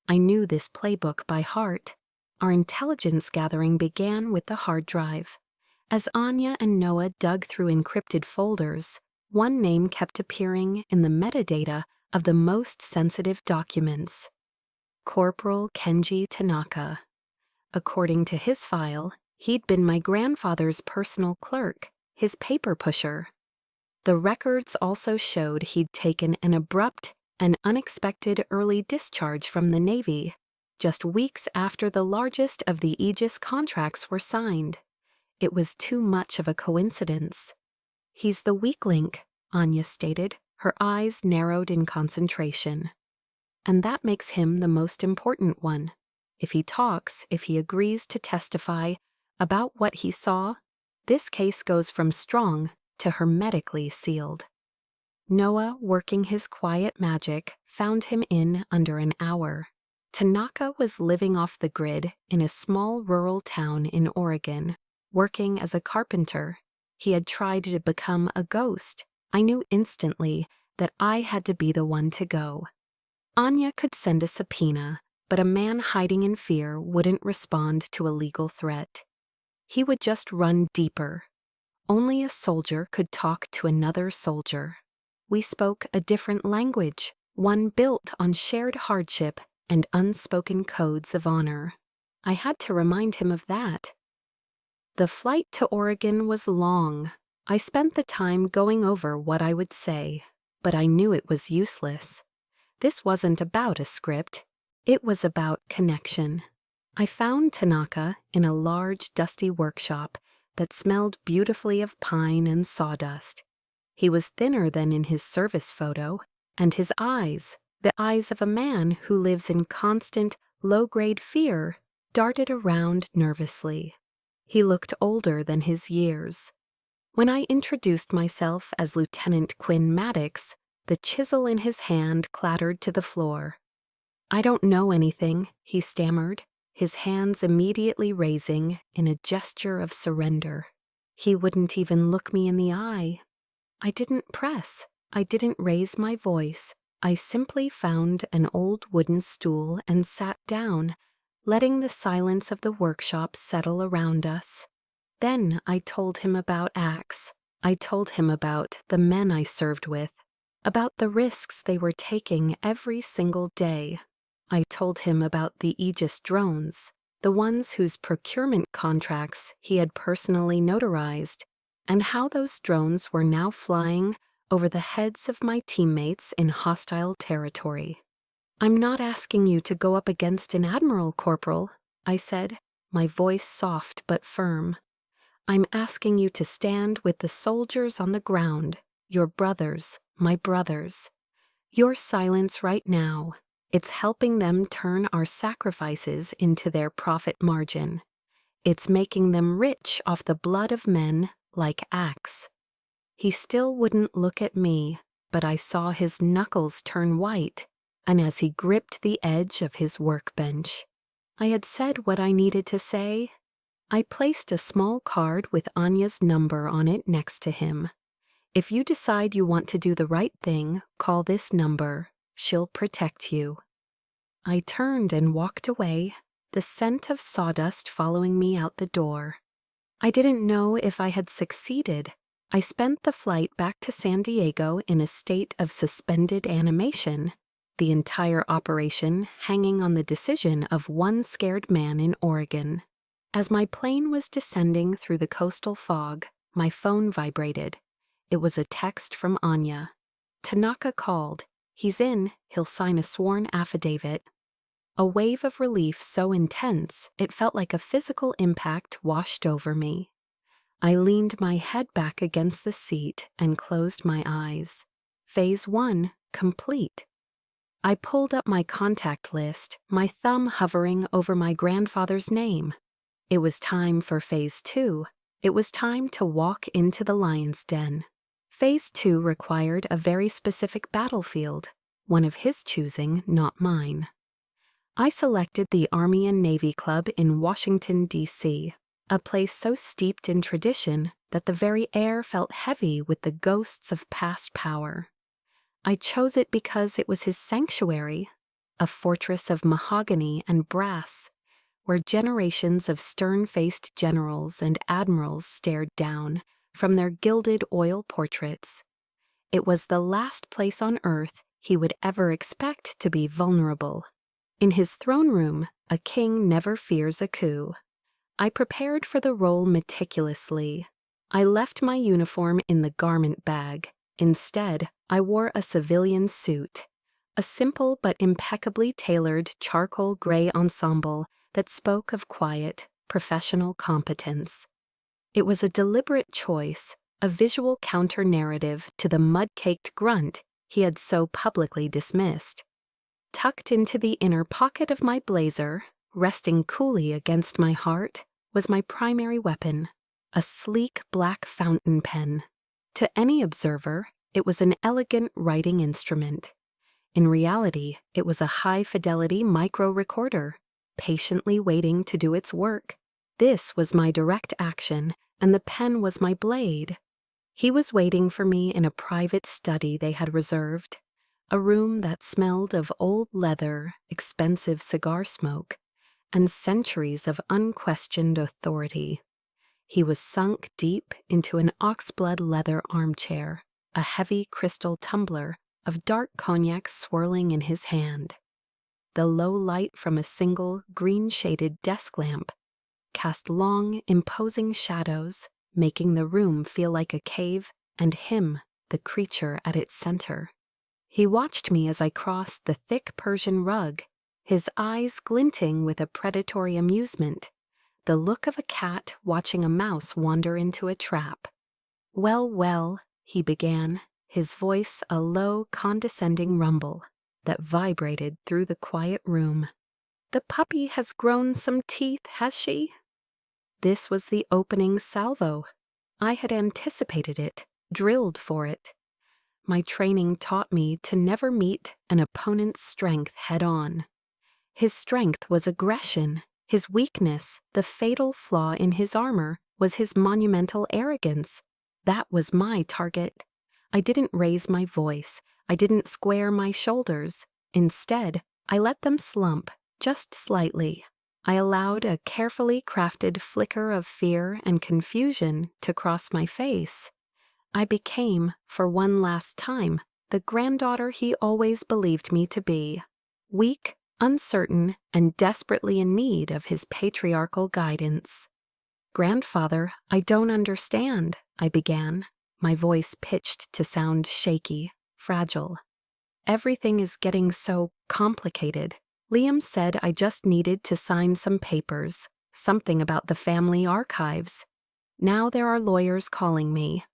I knew this playbook by heart. Our intelligence gathering began with the hard drive. As Anya and Noah dug through encrypted folders, one name kept appearing in the metadata of the most sensitive documents: Corporal Kenji Tanaka. According to his file, he'd been my grandfather's personal clerk, his paper pusher. The records also showed he'd taken an abrupt and unexpected early discharge from the Navy, just weeks after the largest of the Aegis contracts were signed. It was too much of a coincidence. "He's the weak link," Anya stated, her eyes narrowed in concentration. "And that makes him the most important one. If he talks, if he agrees to testify about what he saw, this case goes from strong to hermetically sealed." Noah, working his quiet magic, found him in under an hour. Tanaka was living off the grid in a small rural town in Oregon, working as a carpenter. He had tried to become a ghost. I knew instantly that I had to be the one to go. Anya could send a subpoena, but a man hiding in fear wouldn't respond to a legal threat. He would just run deeper. Only a soldier could talk to another soldier. We spoke a different language, one built on shared hardship and unspoken codes of honor. I had to remind him of that. The flight to Oregon was long. I spent the time going over what I would say, but I knew it was useless. This wasn't about a script. It was about connection. I found Tanaka in a large, dusty workshop that smelled beautifully of pine and sawdust. He was thinner than in his service photo, and his eyes, the eyes of a man who lives in constant, low-grade fear, darted around nervously. He looked older than his years. When I introduced myself as Lieutenant Quinn Maddox, the chisel in his hand clattered to the floor. "I don't know anything," he stammered, his hands immediately raising in a gesture of surrender. He wouldn't even look me in the eye. I didn't press. I didn't raise my voice. I simply found an old wooden stool and sat down, letting the silence of the workshop settle around us. Then I told him about Axe. I told him about the men I served with, about the risks they were taking every single day. I told him about the Aegis drones, the ones whose procurement contracts he had personally notarized, and how those drones were now flying over the heads of my teammates in hostile territory. "I'm not asking you to go up against an admiral, Corporal," I said, my voice soft but firm. "I'm asking you to stand with the soldiers on the ground, your brothers, my brothers. Your silence right now, it's helping them turn our sacrifices into their profit margin. It's making them rich off the blood of men like Axe." He still wouldn't look at me, but I saw his knuckles turn white, and as he gripped the edge of his workbench. I had said what I needed to say. I placed a small card with Anya's number on it next to him. "If you decide you want to do the right thing, call this number. She'll protect you." I turned and walked away, the scent of sawdust following me out the door. I didn't know if I had succeeded. I spent the flight back to San Diego in a state of suspended animation, the entire operation hanging on the decision of one scared man in Oregon. As my plane was descending through the coastal fog, my phone vibrated. It was a text from Anya. "Tanaka called. He's in. He'll sign a sworn affidavit." A wave of relief so intense it felt like a physical impact washed over me. I leaned my head back against the seat and closed my eyes. Phase 1 complete. I pulled up my contact list, my thumb hovering over my grandfather's name. It was time for Phase 2. It was time to walk into the lion's den. Phase 2 required a very specific battlefield, one of his choosing, not mine. I selected the Army and Navy Club in Washington, D.C., a place so steeped in tradition that the very air felt heavy with the ghosts of past power. I chose it because it was his sanctuary, a fortress of mahogany and brass, where generations of stern-faced generals and admirals stared down from their gilded oil portraits. It was the last place on earth he would ever expect to be vulnerable. In his throne room, a king never fears a coup. I prepared for the role meticulously. I left my uniform in the garment bag. Instead, I wore a civilian suit, a simple but impeccably tailored charcoal gray ensemble that spoke of quiet, professional competence. It was a deliberate choice, a visual counter-narrative to the mud-caked grunt he had so publicly dismissed. Tucked into the inner pocket of my blazer, resting coolly against my heart, was my primary weapon, a sleek black fountain pen. To any observer, it was an elegant writing instrument. In reality, it was a high-fidelity micro-recorder, patiently waiting to do its work. This was my direct action, and the pen was my blade. He was waiting for me in a private study they had reserved, a room that smelled of old leather, expensive cigar smoke, and centuries of unquestioned authority. He was sunk deep into an oxblood leather armchair, a heavy crystal tumbler of dark cognac swirling in his hand. The low light from a single green-shaded desk lamp cast long, imposing shadows, making the room feel like a cave and him, the creature at its center. He watched me as I crossed the thick Persian rug, his eyes glinting with a predatory amusement, the look of a cat watching a mouse wander into a trap. "Well, well," he began, his voice a low, condescending rumble that vibrated through the quiet room. "The puppy has grown some teeth, has she?" This was the opening salvo. I had anticipated it, drilled for it. My training taught me to never meet an opponent's strength head-on. His strength was aggression. His weakness, the fatal flaw in his armor, was his monumental arrogance. That was my target. I didn't raise my voice. I didn't square my shoulders. Instead, I let them slump, just slightly. I allowed a carefully crafted flicker of fear and confusion to cross my face. I became, for one last time, the granddaughter he always believed me to be. Weak, uncertain, and desperately in need of his patriarchal guidance. "Grandfather, I don't understand," I began, my voice pitched to sound shaky, fragile. "Everything is getting so complicated. Liam said I just needed to sign some papers, something about the family archives. Now there are lawyers calling me.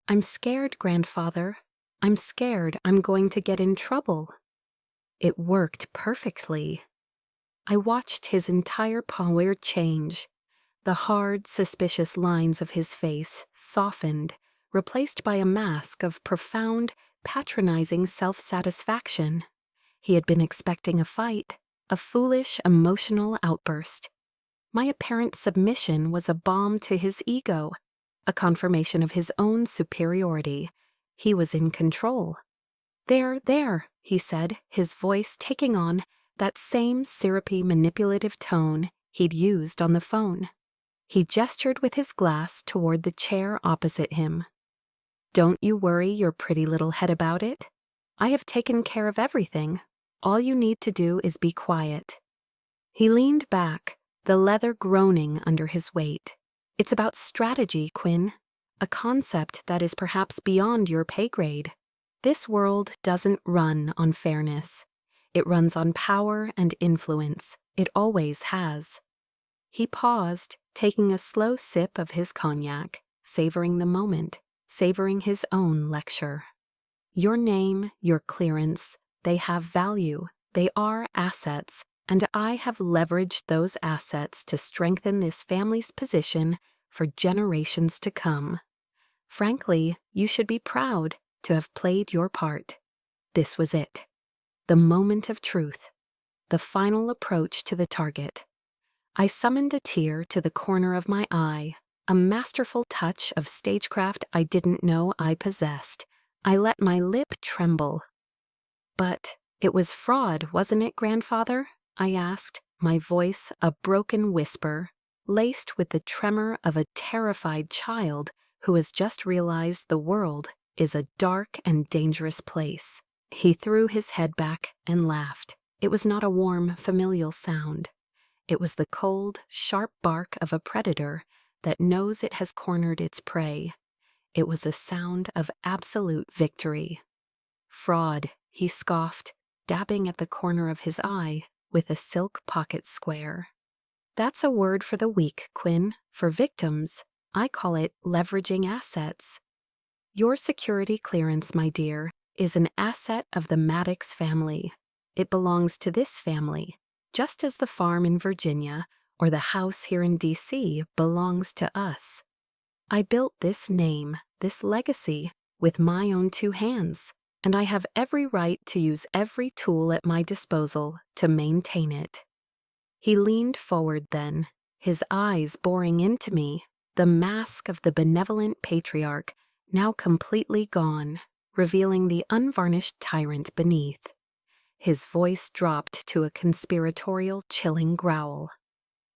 I'm scared, Grandfather. I'm scared I'm going to get in trouble." It worked perfectly. I watched his entire posture change. The hard, suspicious lines of his face softened, replaced by a mask of profound, patronizing self-satisfaction. He had been expecting a fight, a foolish, emotional outburst. My apparent submission was a balm to his ego, a confirmation of his own superiority. He was in control. There, he said, his voice taking on that same syrupy, manipulative tone he'd used on the phone. He gestured with his glass toward the chair opposite him. "Don't you worry your pretty little head about it. I have taken care of everything. All you need to do is be quiet." He leaned back, the leather groaning under his weight. "It's about strategy, Quinn, a concept that is perhaps beyond your pay grade. This world doesn't run on fairness. It runs on power and influence. It always has." He paused, taking a slow sip of his cognac, savoring the moment, savoring his own lecture. "Your name, your clearance, they have value. They are assets, and I have leveraged those assets to strengthen this family's position for generations to come. Frankly, you should be proud to have played your part." This was it. The moment of truth. The final approach to the target. I summoned a tear to the corner of my eye, a masterful touch of stagecraft I didn't know I possessed. I let my lip tremble. "But it was fraud, wasn't it, Grandfather?" I asked, my voice a broken whisper, laced with the tremor of a terrified child who has just realized the world is a dark and dangerous place. He threw his head back and laughed. It was not a warm, familial sound. It was the cold, sharp bark of a predator that knows it has cornered its prey. It was a sound of absolute victory. "Fraud," he scoffed, dabbing at the corner of his eye with a silk pocket square. "That's a word for the weak, Quinn. For victims, I call it leveraging assets. Your security clearance, my dear, is an asset of the Maddox family. It belongs to this family, just as the farm in Virginia or the house here in D.C. belongs to us. I built this name, this legacy, with my own two hands, and I have every right to use every tool at my disposal to maintain it." He leaned forward then, his eyes boring into me, the mask of the benevolent patriarch now completely gone, revealing the unvarnished tyrant beneath. His voice dropped to a conspiratorial, chilling growl.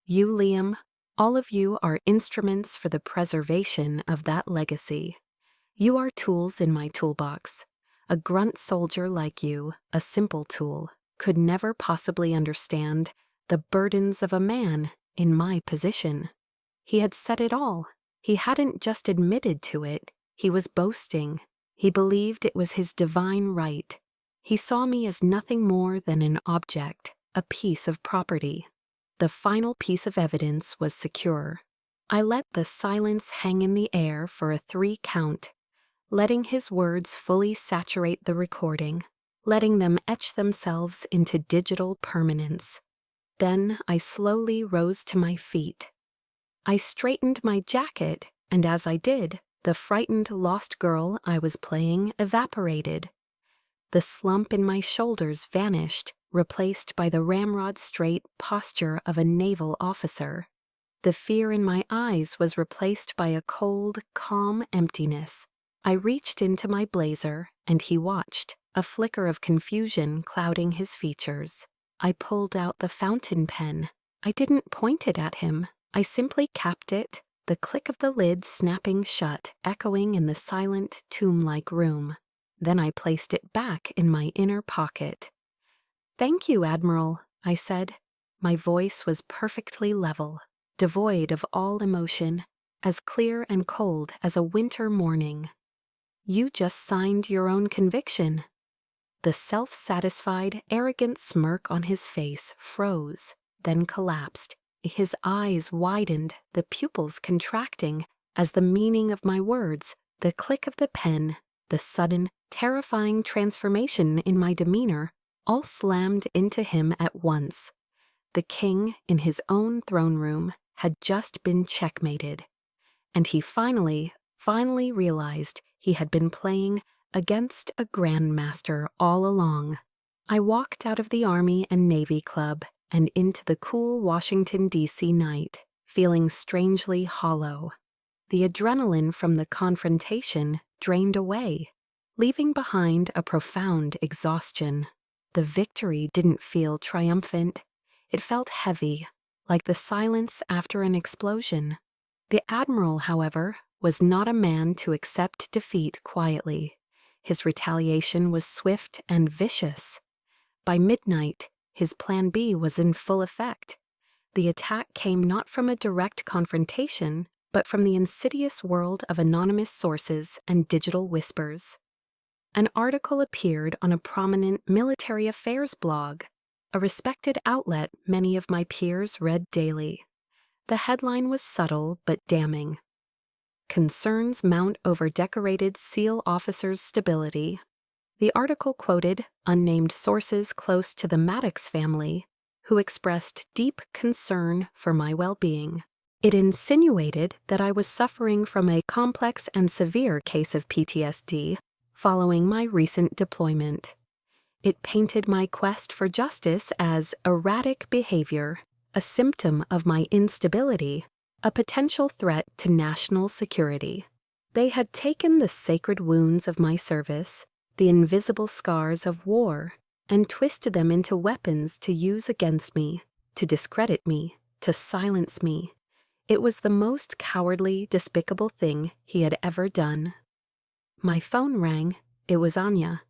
"You, Liam, all of you are instruments for the preservation of that legacy. You are tools in my toolbox. A grunt soldier like you, a simple tool, could never possibly understand the burdens of a man in my position." He had said it all. He hadn't just admitted to it. He was boasting. He believed it was his divine right. He saw me as nothing more than an object, a piece of property. The final piece of evidence was secure. I let the silence hang in the air for a 3 count, letting his words fully saturate the recording, letting them etch themselves into digital permanence. Then I slowly rose to my feet. I straightened my jacket, and as I did, the frightened lost girl I was playing evaporated. The slump in my shoulders vanished, replaced by the ramrod-straight posture of a naval officer. The fear in my eyes was replaced by a cold, calm emptiness. I reached into my blazer, and he watched, a flicker of confusion clouding his features. I pulled out the fountain pen. I didn't point it at him. I simply capped it, the click of the lid snapping shut, echoing in the silent, tomb-like room. Then I placed it back in my inner pocket. "Thank you, Admiral," I said. My voice was perfectly level, devoid of all emotion, as clear and cold as a winter morning. "You just signed your own conviction." The self-satisfied, arrogant smirk on his face froze, then collapsed. His eyes widened, the pupils contracting, as the meaning of my words, the click of the pen, the sudden, terrifying transformation in my demeanor, all slammed into him at once. The king, in his own throne room, had just been checkmated. And he finally realized he had been playing against a grandmaster all along. I walked out of the Army and Navy Club and into the cool Washington, D.C. night, feeling strangely hollow. The adrenaline from the confrontation drained away, leaving behind a profound exhaustion. The victory didn't feel triumphant. It felt heavy, like the silence after an explosion. The Admiral, however, was not a man to accept defeat quietly. His retaliation was swift and vicious. By midnight, his Plan B was in full effect. The attack came not from a direct confrontation, but from the insidious world of anonymous sources and digital whispers. An article appeared on a prominent military affairs blog, a respected outlet many of my peers read daily. The headline was subtle but damning. "Concerns mount over decorated SEAL officers' stability." The article quoted unnamed sources close to the Maddox family, who expressed deep concern for my well-being. It insinuated that I was suffering from a complex and severe case of PTSD following my recent deployment. It painted my quest for justice as erratic behavior, a symptom of my instability, a potential threat to national security. They had taken the sacred wounds of my service, the invisible scars of war, and twisted them into weapons to use against me, to discredit me, to silence me. It was the most cowardly, despicable thing he had ever done. My phone rang. It was Anya.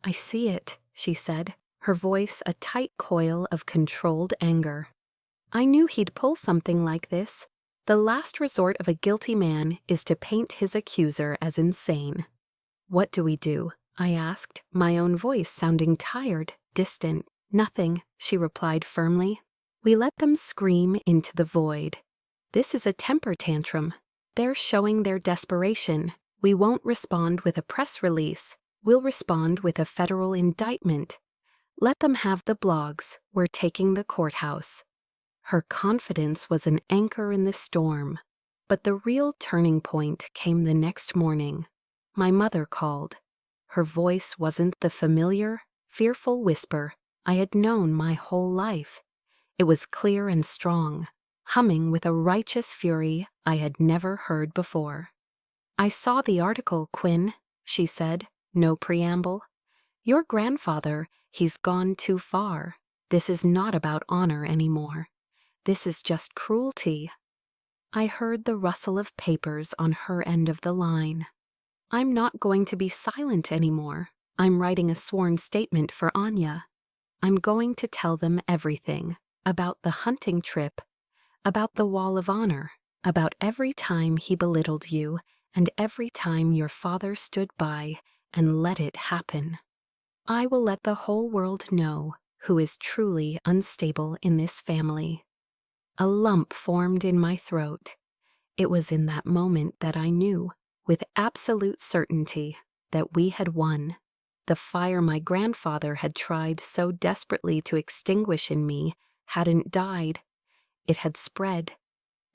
"I see it," she said, her voice a tight coil of controlled anger. "I knew he'd pull something like this. The last resort of a guilty man is to paint his accuser as insane." "What do we do?" I asked, my own voice sounding tired, distant. "Nothing," she replied firmly. "We let them scream into the void. This is a temper tantrum. They're showing their desperation. We won't respond with a press release. We'll respond with a federal indictment. Let them have the blogs. We're taking the courthouse." Her confidence was an anchor in the storm. But the real turning point came the next morning. My mother called. Her voice wasn't the familiar, fearful whisper I had known my whole life. It was clear and strong, humming with a righteous fury I had never heard before. "I saw the article, Quinn," she said, no preamble. "Your grandfather, he's gone too far. This is not about honor anymore. This is just cruelty." I heard the rustle of papers on her end of the line. "I'm not going to be silent anymore. I'm writing a sworn statement for Anya. I'm going to tell them everything, about the hunting trip, about the wall of honor, about every time he belittled you and every time your father stood by and let it happen. I will let the whole world know who is truly unstable in this family." A lump formed in my throat. It was in that moment that I knew, with absolute certainty, that we had won. The fire my grandfather had tried so desperately to extinguish in me hadn't died. It had spread,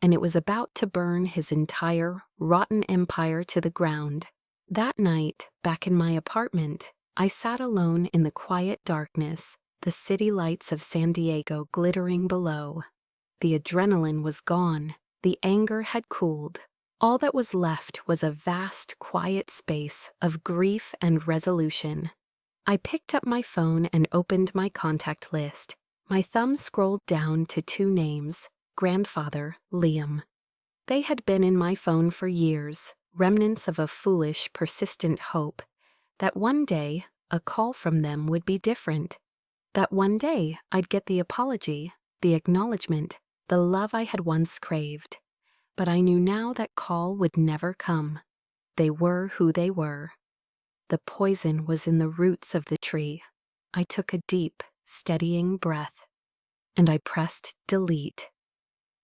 and it was about to burn his entire, rotten empire to the ground. That night, back in my apartment, I sat alone in the quiet darkness, the city lights of San Diego glittering below. The adrenaline was gone. The anger had cooled. All that was left was a vast, quiet space of grief and resolution. I picked up my phone and opened my contact list. My thumb scrolled down to 2 names, grandfather, Liam. They had been in my phone for years, remnants of a foolish, persistent hope that one day a call from them would be different. That one day I'd get the apology, the acknowledgement, the love I had once craved. But I knew now that call would never come. They were who they were. The poison was in the roots of the tree. I took a deep, steadying breath, and I pressed delete.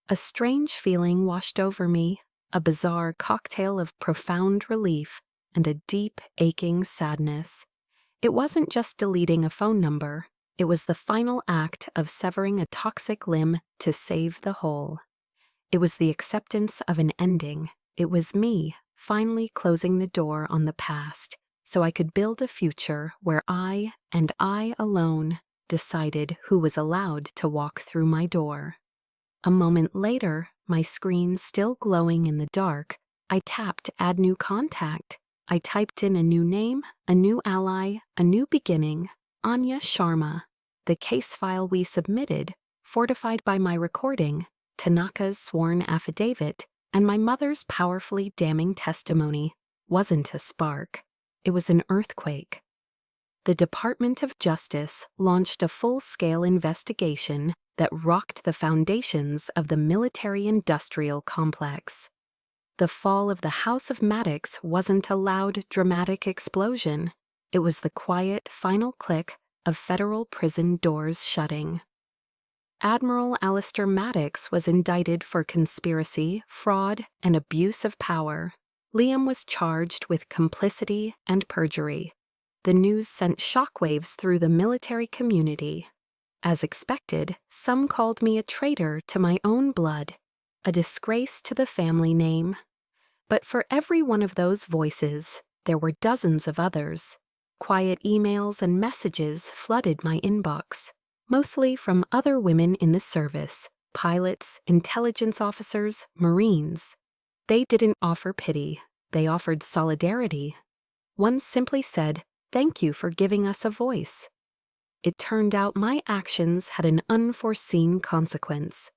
A strange feeling washed over me, a bizarre cocktail of profound relief and a deep, aching sadness. It wasn't just deleting a phone number. It was the final act of severing a toxic limb to save the whole. It was the acceptance of an ending. It was me finally closing the door on the past so I could build a future where I, and I alone, decided who was allowed to walk through my door. A moment later, my screen still glowing in the dark, I tapped Add New Contact. I typed in a new name, a new ally, a new beginning, Anya Sharma. The case file we submitted, fortified by my recording, Tanaka's sworn affidavit, and my mother's powerfully damning testimony, wasn't a spark. It was an earthquake. The Department of Justice launched a full-scale investigation that rocked the foundations of the military-industrial complex. The fall of the House of Maddox wasn't a loud, dramatic explosion. It was the quiet, final click of federal prison doors shutting. Admiral Alistair Maddox was indicted for conspiracy, fraud, and abuse of power. Liam was charged with complicity and perjury. The news sent shockwaves through the military community. As expected, some called me a traitor to my own blood, a disgrace to the family name. But for every one of those voices, there were dozens of others. Quiet emails and messages flooded my inbox, mostly from other women in the service, pilots, intelligence officers, Marines. They didn't offer pity, they offered solidarity. One simply said, "Thank you for giving us a voice." It turned out my actions had an unforeseen consequence.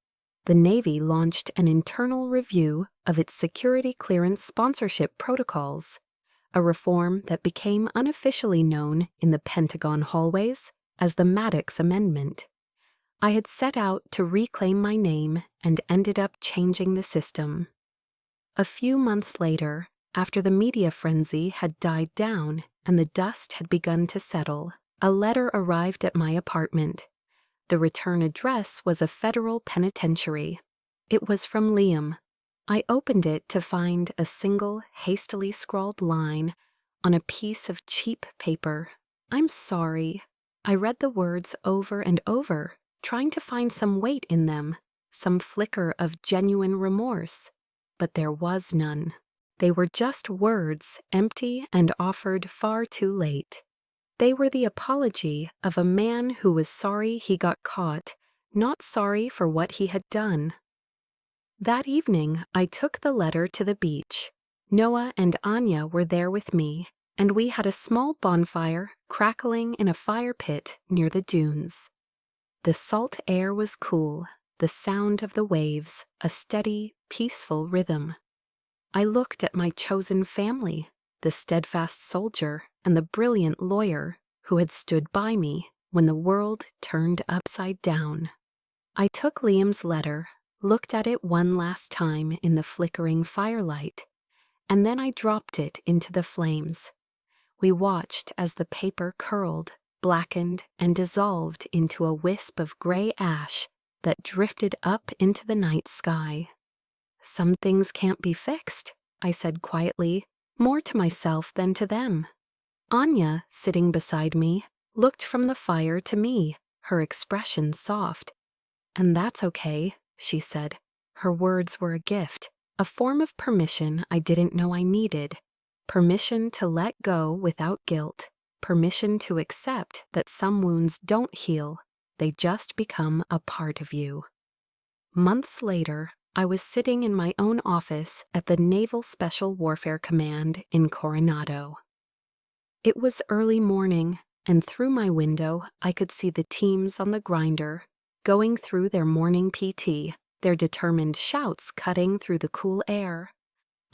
The Navy launched an internal review of its security clearance sponsorship protocols, a reform that became unofficially known in the Pentagon hallways as the Maddox Amendment. I had set out to reclaim my name and ended up changing the system. A few months later, after the media frenzy had died down and the dust had begun to settle, a letter arrived at my apartment. The return address was a federal penitentiary. It was from Liam. I opened it to find a single, hastily scrawled line on a piece of cheap paper. "I'm sorry." I read the words over and over, trying to find some weight in them, some flicker of genuine remorse. But there was none. They were just words, empty and offered far too late. They were the apology of a man who was sorry he got caught, not sorry for what he had done. That evening, I took the letter to the beach. Noah and Anya were there with me, and we had a small bonfire crackling in a fire pit near the dunes. The salt air was cool, the sound of the waves, a steady, peaceful rhythm. I looked at my chosen family, the steadfast soldier and the brilliant lawyer who had stood by me when the world turned upside down. I took Liam's letter, looked at it one last time in the flickering firelight, and then I dropped it into the flames. We watched as the paper curled, blackened, and dissolved into a wisp of gray ash that drifted up into the night sky. "Some things can't be fixed," I said quietly, more to myself than to them. Anya, sitting beside me, looked from the fire to me, her expression soft. "And that's okay," she said. Her words were a gift, a form of permission I didn't know I needed. Permission to let go without guilt. Permission to accept that some wounds don't heal, they just become a part of you. Months later, I was sitting in my own office at the Naval Special Warfare Command in Coronado. It was early morning, and through my window I could see the teams on the grinder, going through their morning PT, their determined shouts cutting through the cool air.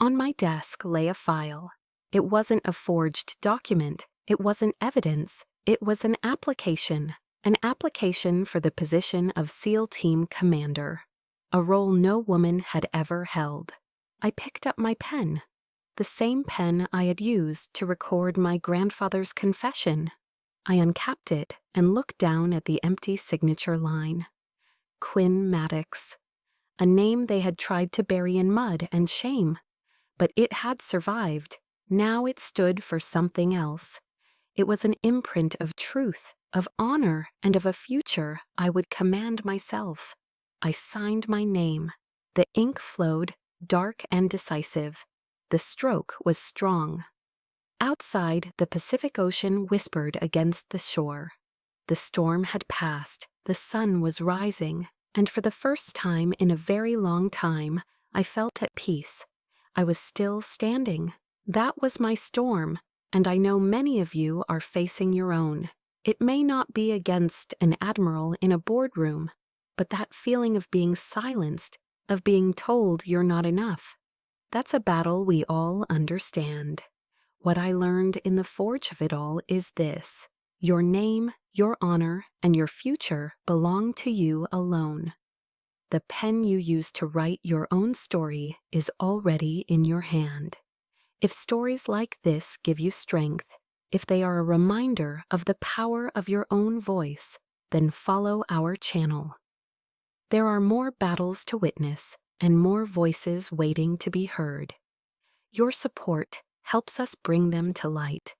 On my desk lay a file. It wasn't a forged document, it wasn't evidence, it was an application for the position of SEAL Team Commander, a role no woman had ever held. I picked up my pen, the same pen I had used to record my grandfather's confession. I uncapped it and looked down at the empty signature line. Quinn Maddox, a name they had tried to bury in mud and shame. But it had survived. Now it stood for something else. It was an imprint of truth, of honor, and of a future I would command myself. I signed my name. The ink flowed, dark and decisive. The stroke was strong. Outside, the Pacific Ocean whispered against the shore. The storm had passed, the sun was rising, and for the first time in a very long time, I felt at peace. I was still standing. That was my storm, and I know many of you are facing your own. It may not be against an admiral in a boardroom, but that feeling of being silenced, of being told you're not enough, that's a battle we all understand. What I learned in the forge of it all is this: your name, your honor, and your future belong to you alone. The pen you use to write your own story is already in your hand. If stories like this give you strength, if they are a reminder of the power of your own voice, then follow our channel. There are more battles to witness and more voices waiting to be heard. Your support helps us bring them to light.